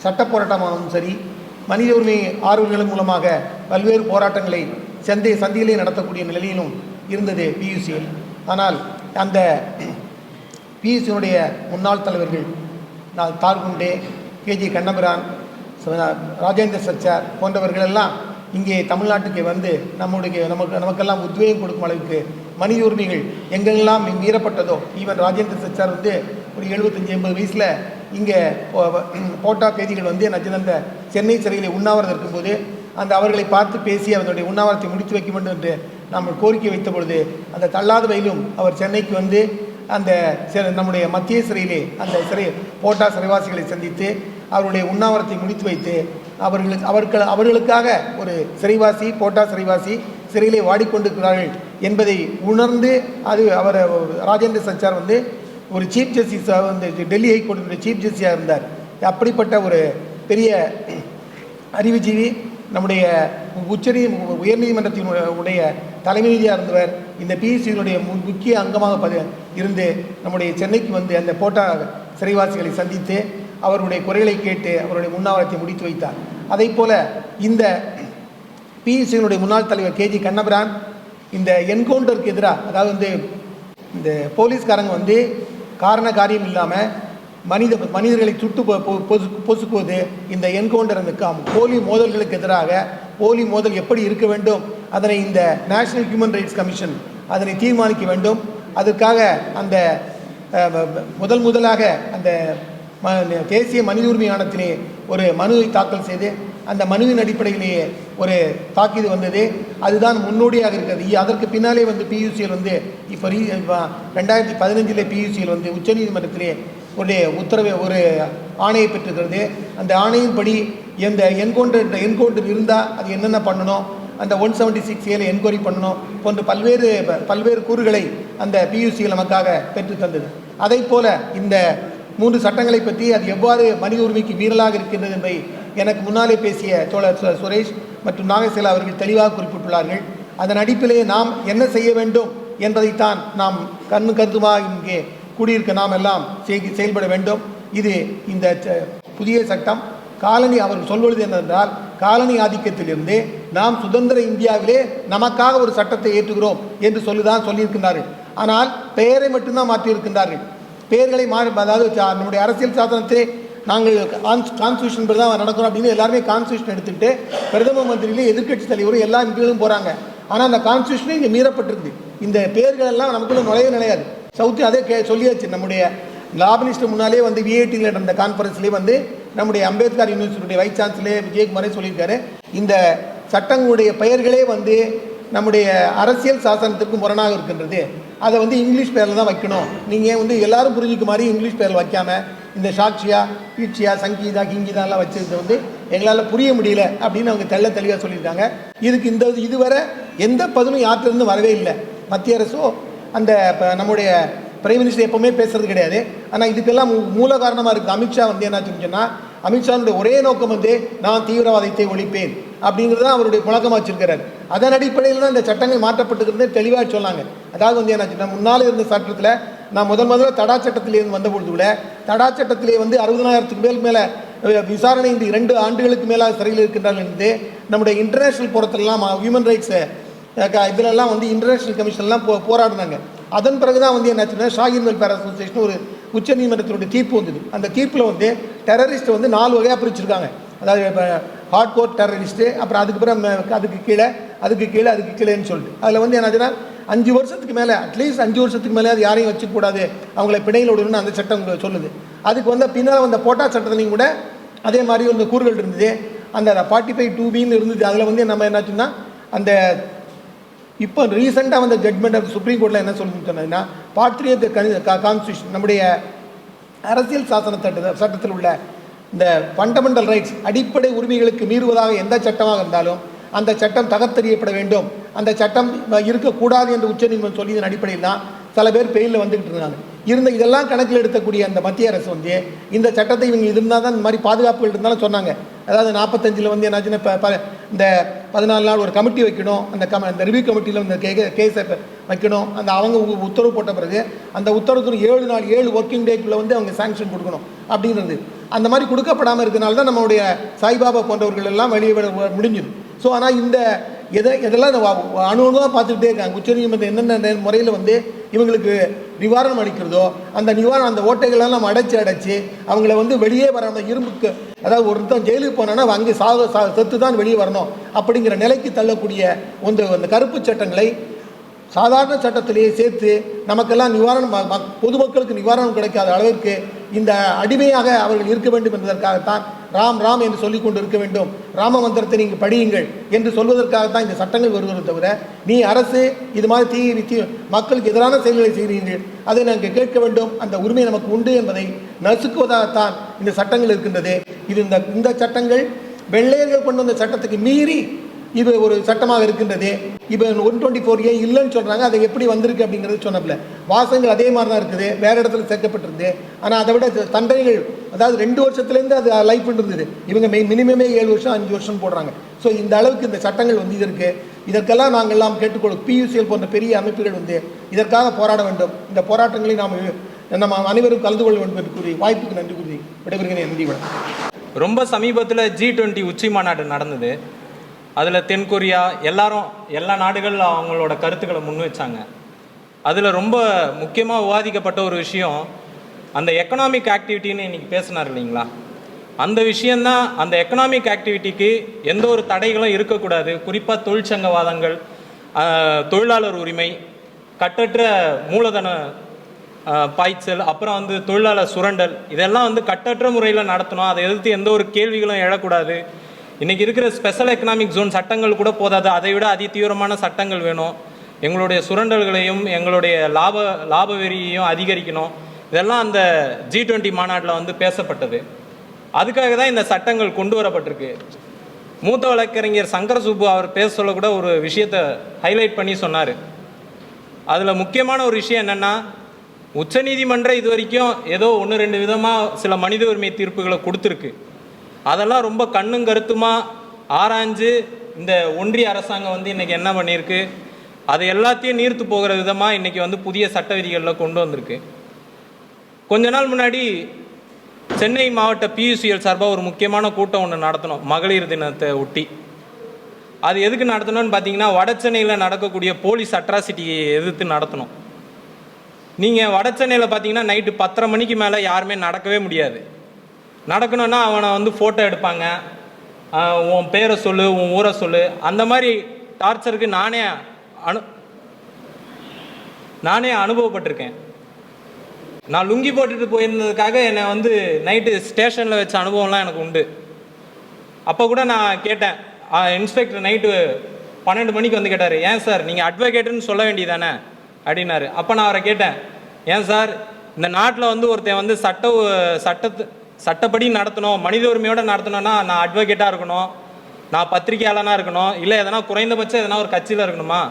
சட்ட போராட்டமாகவும் சரி, மனித உரிமை ஆர்வலர்கள் மூலமாக பல்வேறு போராட்டங்களை சந்தையிலே நடத்தக்கூடிய நிலையிலும் இருந்தது பியூசியில். ஆனால் அந்த பியூசியினுடைய முன்னாள் தலைவர்கள் தார்குண்டே, கேஜி கண்ணபிரான், ராஜேந்திர சச்சார் போன்றவர்கள் எல்லாம் இங்கே தமிழ்நாட்டுக்கு வந்து நமக்கெல்லாம் உத்வேகம் கொடுக்கும் அளவுக்கு மனித உரிமைகள் எங்கெல்லாம் மீறப்பட்டதோ, ஈவன் ராஜேந்திர சச்சார் வந்து ஒரு 75-80 வயசில் இங்கே போட்டா கைதிகள் வந்து அந்த சென்னை சிறையில் உண்ணாவிரதம் இருக்கும்போது அவர்களை பார்த்து பேசி அவர்களுடைய உண்ணாவிரத்தை முடித்து வைக்க வேண்டும் என்று நாம் கோரிக்கை வைத்த பொழுது அந்த தள்ளாத வயலும் அவர் சென்னைக்கு வந்து நம்முடைய மத்திய சிறையிலே போட்டா சிறைவாசிகளை சந்தித்து அவருடைய உண்ணாவிரத்தை முடித்து வைத்து அவர்களுக்காக ஒரு போட்டா சிறைவாசி சிறையிலே வாடிக்கொண்டிருக்கிறார்கள் என்பதை உணர்ந்து அவர் ராஜேந்திர சச்சார் வந்து ஒரு சீஃப் ஜஸ்டிஸாக வந்து டெல்லி ஹைகோர்ட்டினுடைய சீஃப் ஜஸ்டிஸாக இருந்தார். அப்படிப்பட்ட ஒரு பெரிய அறிவுஜீவி, நம்முடைய உயர்நீதிமன்றத்தினுடைய தலைமை நீதியாக இருந்தவர். இந்த பிஎஸ்சியினுடைய முக்கிய அங்கமாக இருந்து நம்முடைய சென்னைக்கு வந்து அந்த போட்டா சிறைவாசிகளை சந்தித்து அவருடைய குறைகளை கேட்டு அவருடைய உண்ணாவிரத்தை முடித்து வைத்தார். அதை போல இந்த பிஎஸ்சியினுடைய முன்னாள் தலைவர் கேஜி கண்ணபிரான் இந்த என்கவுண்டருக்கு எதிராக, அதாவது வந்து இந்த போலீஸ்காரங்க வந்து காரண காரியம் இல்லாமல் மனிதர்களை சுட்டு பொசுக்குவது, இந்த என்கவுண்டர் போலி மோதல்களுக்கு எதிராக போலி மோதல் எப்படி இருக்க வேண்டும் அதனை இந்த நேஷனல் ஹியூமன் ரைட்ஸ் கமிஷன் அதனை தீர்மானிக்க வேண்டும். அதற்காக முதலாக அந்த தேசிய மனித உரிமை ஆணையத்திலே ஒரு மனுவை தாக்கல் செய்து அந்த மனுவின் அடிப்படையிலேயே ஒரு தாக்கீது வந்தது. அதுதான் முன்னோடியாக இருக்கிறது. அதற்கு பின்னாலே வந்து பியூசியில் வந்து இப்போ 2015 பியூசியில் வந்து உச்சநீதிமன்றத்திலே ஒரு ஆணையை பெற்றிருக்கிறது. அந்த ஆணையின்படி இந்த என்கவுண்டர் இருந்தால் அது என்னென்ன பண்ணணும், அந்த 176A என்கொயரி பண்ணணும் போன்ற பல்வேறு கூறுகளை அந்த பியூசியில் நமக்காக பெற்று தந்தது. அதை போல இந்த 3 சட்டங்களை பற்றி அது எவ்வாறு மனித உரிமைக்கு மீறலாக இருக்கின்றது என்பதை எனக்கு முன்னாலே பேசிய தோழர் சுரேஷ் மற்றும் நாகசேலா அவர்கள் தெளிவாக குறிப்பிட்டுள்ளார்கள். அதன் அடிப்படையிலே நாம் என்ன செய்ய வேண்டும் என்பதைத்தான் நாம் கருத்துமாக இங்கே கூடியிருக்க நாம் எல்லாம் செயல்பட வேண்டும். இது இந்த புதிய சட்டம் அவர் சொல்வது என்னவென்றால், காலனி ஆதிக்கத்திலிருந்து நாம் சுதந்திர இந்தியாவிலே நமக்காக ஒரு சட்டத்தை ஏற்றுகிறோம் என்று சொல்லியிருக்கின்றார்கள். ஆனால் பெயரை மட்டும்தான் மாற்றியிருக்கின்றார்கள். பெயர்களை அதாவது நம்முடைய அரசியல் சாசனத்தை நாங்கள் கான்ஸ்டியூஷன் படி தான் நடக்கிறோம் அப்படின்னு எல்லாருமே கான்ஸ்டியூஷன் எடுத்துக்கிட்டு பிரதம மந்திரியிலே எதிர்க்கட்சி தலைவரும் எல்லா எம்பிகளும் போகிறாங்க. ஆனால் அந்த கான்ஸ்டியூஷனே இங்கே மீறப்பட்டிருக்கு. இந்த பெயர்கள் எல்லாம் நமக்குள்ள நுழையாது. சவுத்து அதே சொல்லியாச்சு. நம்முடைய லாபினிஸ்ட் முன்னாலே வந்து விஐடியில் நடந்த கான்ஃபரன்ஸ்லேயே வந்து நம்முடைய அம்பேத்கர் யூனிவர்சிட்டியுடைய வைஸ் சான்சலர் விஜயகுமாரே சொல்லியிருக்காரு, இந்த சட்டங்களுடைய பெயர்களே வந்து நம்முடைய அரசியல் சாசனத்துக்கு முரணாக இருக்கின்றது. அதை வந்து இங்கிலீஷ் பேரில் தான் வைக்கணும். நீங்கள் வந்து எல்லாரும் புரிஞ்சுக்க மாதிரி இங்கிலீஷ் பேரில் வைக்காமல் இந்த சாட்சியா, கீட்சியா, சங்கீதா, கிங்கீதாலாம் வச்சது வந்து எங்களால் புரிய முடியல அப்படின்னு அவங்க தெளிவாக சொல்லியிருக்காங்க. இதுக்கு இதுவரை எந்த பதிலும் யார்கிட்டருந்து வரவே இல்லை. மத்திய அரசோ நம்முடைய பிரைம் மினிஸ்டர் எப்பவுமே பேசுறது கிடையாது. ஆனால் இதுக்கெல்லாம் மூல காரணமாக இருக்குது அமித்ஷா வந்து என்ன சொன்னால், அமித்ஷாவுடைய ஒரே நோக்கம் வந்து நான் தீவிரவாதத்தை ஒழிப்பேன் அப்படிங்கிறதான் அவருடைய புழக்கமாக வச்சிருக்கிறார். அதன் அடிப்படையில் தான் இந்த சட்டங்கள் மாற்றப்பட்டுக்கிறது தெளிவாக சொன்னாங்க. அதாவது வந்து என்ன சொன்னால், முன்னால் இருந்த சட்டத்தில் நான் முதல்ல தடா சட்டத்திலேருந்து வந்தபொழுது கூட தடா சட்டத்திலே வந்து 60,000க்கு மேலே விசாரணை இந்த 2 ஆண்டுகளுக்கு மேலாக சிறையில் இருக்கின்றார்கள் என்று நம்முடைய இன்டர்நேஷ்னல் புறத்திலலாம் ஹியூமன் ரைட்ஸ் இதிலெல்லாம் வந்து இன்டர்நேஷ்னல் கமிஷன்லாம் போராடினாங்க. அதன் பிறகு தான் வந்து என்ன ஷாகின் வெல்ஃபேர் அசோசியேஷன் ஒரு உச்ச நீதிமன்றத்தினுடைய தீர்ப்பு வந்தது. அந்த தீர்ப்பில் வந்து டெரரிஸ்ட்டை வந்து 4 வகையாக பிரிச்சிருக்காங்க. அதாவது இப்போ ஹார்ட் கோர் டெரரிஸ்ட்டு, அப்புறம் அதுக்கு கீழேன்னு சொல்லிட்டு அதில் வந்து என்னாச்சுன்னா 5 வருஷத்துக்கு மேலே, அட்லீஸ்ட் 5 வருஷத்துக்கு மேலே அது யாரையும் வச்சுக்கூடாது, அவங்களை பிணையில் விடணும்னு அந்த சட்டம் சொல்லுது. அதுக்கு வந்து பின்னால் வந்த போட்டா சட்டத்திலையும் கூட அதே மாதிரி ஒரு கூறுகள் இருந்தது. அந்த 45(2)B இருந்தது. அதில் வந்து நம்ம என்னாச்சுன்னா அந்த இப்போ ரீசெண்டாக வந்த ஜட்மெண்ட் ஆஃப் சுப்ரீம் கோர்ட்டில் என்ன சொல்லுன்னு சொன்னதுன்னா, பார்ட் 3 ஆஃப் த கான்ஸ்டியூஷன், நம்முடைய அரசியல் சட்டத்தில் உள்ள இந்த ஃபண்டமெண்டல் ரைட்ஸ், அடிப்படை உரிமைகளுக்கு மீறுவதாக எந்த சட்டமாக இருந்தாலும் அந்த சட்டம் தகர்த்தெறியப்பட வேண்டும், அந்த சட்டம் இருக்கக்கூடாது என்று உச்சநீதிமன்றம் சொல்லியதன் அடிப்படையில் தான் சில பேர் பெயிலில் வந்துக்கிட்டு இருந்தாங்க. இதெல்லாம் கணக்கில் எடுக்கக்கூடிய அந்த மத்திய அரசு வந்து இந்த சட்டத்தை இவங்க இருந்தால் தான் இந்த மாதிரி பாதுகாப்புகள் இருந்தாலும் சொன்னாங்க. அதாவது 45 வந்து என்னாச்சுன்னா இப்போ இந்த 14 நாள் ஒரு கமிட்டி வைக்கணும், அந்த ரிவ்யூ கமிட்டியில் இந்த கேஸை வைக்கணும், அந்த அவங்க உத்தரவு போட்ட பிறகு அந்த உத்தரவுக்கு 7 நாள் 7 ஒர்க்கிங் டேக்குள்ளே வந்து அவங்க சாங்ஷன் கொடுக்கணும் அப்படிங்கிறது. அந்த மாதிரி கொடுக்கப்படாமல் இருக்கிறனால தான் நம்மளுடைய சாய்பாபா போன்றவர்கள் எல்லாம் வெளியே முடிஞ்சுது. ஸோ ஆனால் இதெல்லாம் அணுவாக பார்த்துக்கிட்டே இருக்காங்க. உச்சநீதிமன்றம் என்னென்ன முறையில் வந்து இவங்களுக்கு நிவாரணம் அளிக்கிறதோ அந்த ஓட்டைகளெல்லாம் நம்ம அடைச்சி அவங்கள வந்து வெளியே வராமல் இரும்புக்கு, அதாவது ஒருத்தன் ஜெயிலுக்கு போனான்னா அங்கே செத்து தான் வெளியே வரணும் அப்படிங்கிற நிலைக்கு தள்ளக்கூடிய அந்த கருப்பு சட்டங்களை சாதாரண சட்டத்திலேயே சேர்த்து நமக்கெல்லாம் நிவாரணம், பொதுமக்களுக்கு நிவாரணம் கிடைக்காத அளவிற்கு இந்த அடிமையாக அவர்கள் இருக்க வேண்டும் என்பதற்காகத்தான் ராம் ராம் என்று சொல்லிக் கொண்டு இருக்க வேண்டும், ராம மந்திரத்தை நீங்கள் படியுங்கள் என்று சொல்வதற்காகத்தான் இந்த சட்டங்கள் வருவதை தவிர, நீ அரசு இது மாதிரி மக்களுக்கு எதிரான செயல்களை செய்கிறீர்கள், அதை நாங்கள் கேட்க வேண்டும், அந்த உரிமை நமக்கு உண்டு என்பதை நசுக்குவதாகத்தான் இந்த சட்டங்கள் இருக்கின்றது. இந்த சட்டங்கள் வெள்ளையர்கள் கொண்டு வந்த சட்டத்துக்கு மீறி இது ஒரு சட்டமாக இருக்கின்றது. இப்போ 124A இல்லைன்னு சொல்கிறாங்க. அதை எப்படி வந்திருக்கு அப்படிங்கிறது சொன்னப்பில்ல. வாசங்கள் அதே மாதிரி தான் இருக்குது, வேறு இடத்துல சேர்க்கப்பட்டிருக்குது. ஆனால் அதை விட தண்டனைகள், அதாவது 2 வருஷத்துலேருந்து அது லைஃப் இருந்தது, இவங்க மினிமமே 7 வருஷம் 5 வருஷம் போடுறாங்க. ஸோ இந்த அளவுக்கு இந்த சட்டங்கள் வந்து இதற்கு இதற்கெல்லாம் நாங்கள் எல்லாம் கேட்டுக்கொள்ளும். PUCL போன்ற பெரிய அமைப்புகள் வந்து இதற்காக போராட வேண்டும். இந்த போராட்டங்களை நம்ம அனைவரும் கலந்து கொள்ள வேண்டும் என்று கூறி வாய்ப்புக்கு நன்றி கூறி விடைபெறுகிறேன். நன்றி வணக்கம். ரொம்ப சமீபத்தில் G20 உச்சி மாநாடு நடந்தது. அதில் தென்கொரியா எல்லா நாடுகள் அவங்களோட கருத்துக்களை முன் வச்சாங்க. அதில் ரொம்ப முக்கியமாக விவாதிக்கப்பட்ட ஒரு விஷயம், அந்த எக்கனாமிக் ஆக்டிவிட்டின்னு இன்றைக்கி பேசினார் இல்லைங்களா, அந்த விஷயந்தான். அந்த எக்கனாமிக் ஆக்டிவிட்டிக்கு எந்த ஒரு தடைகளும் இருக்கக்கூடாது. குறிப்பாக தொழிற்சங்கவாதங்கள், தொழிலாளர் உரிமை, கட்டற்ற மூலதன பாய்ச்சல், அப்புறம் வந்து தொழிலாளர் சுரண்டல், இதெல்லாம் வந்து கட்டற்ற முறையில் நடத்தணும். அதை எதிர்த்து எந்த ஒரு கேள்விகளும் எழக்கூடாது. இன்றைக்கி இருக்கிற ஸ்பெஷல் எக்கனாமிக் ஜோன் சட்டங்கள் கூட போதாது, அதை விட அதிதீவிரமான சட்டங்கள் வேணும். எங்களுடைய சுரண்டல்களையும் எங்களுடைய லாப வெறியையும் அதிகரிக்கணும். இதெல்லாம் அந்த G20 மாநாட்டில் வந்து பேசப்பட்டது. அதுக்காக தான் இந்த சட்டங்கள் கொண்டு வரப்பட்டிருக்கு. மூத்த வழக்கறிஞர் சங்கர சுப்பு அவர் பேச சொல்ல கூட ஒரு விஷயத்தை ஹைலைட் பண்ணி சொன்னார். அதில் முக்கியமான ஒரு விஷயம் என்னென்னா, உச்சநீதிமன்றம் இது வரைக்கும் ஏதோ 1-2 விதமாக சில மனித உரிமை தீர்ப்புகளை கொடுத்துருக்கு. அதெல்லாம் ரொம்ப கண்ணும் கருத்துமாக ஆராய்ஞ்சு இந்த ஒன்றிய அரசாங்கம் வந்து இன்றைக்கி என்ன பண்ணியிருக்கு, அது எல்லாத்தையும் நீர்த்து போகிற விதமாக இன்றைக்கி வந்து புதிய சட்ட விதிகளில் கொண்டு வந்திருக்கு. கொஞ்ச நாள் முன்னாடி சென்னை மாவட்ட PUCL சார்பாக ஒரு முக்கியமான கூட்டம் ஒன்று நடத்தணும், மகளிர் தினத்தை ஒட்டி. அது எதுக்கு நடத்தணும்னு பார்த்தீங்கன்னா, வடசென்னையில் நடக்கக்கூடிய போலீஸ் அட்ராசிட்டியை எதிர்த்து நடத்தணும். நீங்கள் வடசென்னையில் பார்த்தீங்கன்னா நைட்டு 10:30 மணிக்கு மேலே யாருமே நடக்கவே முடியாது. நடக்கணும்னா அவனை வந்து ஃபோட்டோ எடுப்பாங்க, உன் பேரை சொல்லு, உன் ஊரை சொல்லு, அந்த மாதிரி டார்ச்சருக்கு நானே அனுபவப்பட்டிருக்கேன். நான் லுங்கி போட்டுட்டு போயிருந்ததுக்காக என்னை வந்து நைட்டு ஸ்டேஷனில் வச்ச அனுபவம்லாம் எனக்கு உண்டு. அப்போ கூட நான் கேட்டேன், இன்ஸ்பெக்டர் நைட்டு 12 மணிக்கு வந்து கேட்டார், ஏன் சார் நீங்கள் அட்வொகேட்டுன்னு சொல்ல வேண்டியதானே அப்படின்னாரு. அப்போ நான் அவரை கேட்டேன், ஏன் சார் இந்த நாட்டில் வந்து ஒருத்தன் வந்து சட்டப்படி நடத்தணும், மனித உரிமையோடு நடத்தணும்னா நான் அட்வொகேட்டாக இருக்கணும், நான் பத்திரிகையாளனாக இருக்கணும், இல்லை எதனா குறைந்தபட்சம் எதனா ஒரு கட்சியில் இருக்கணுமா?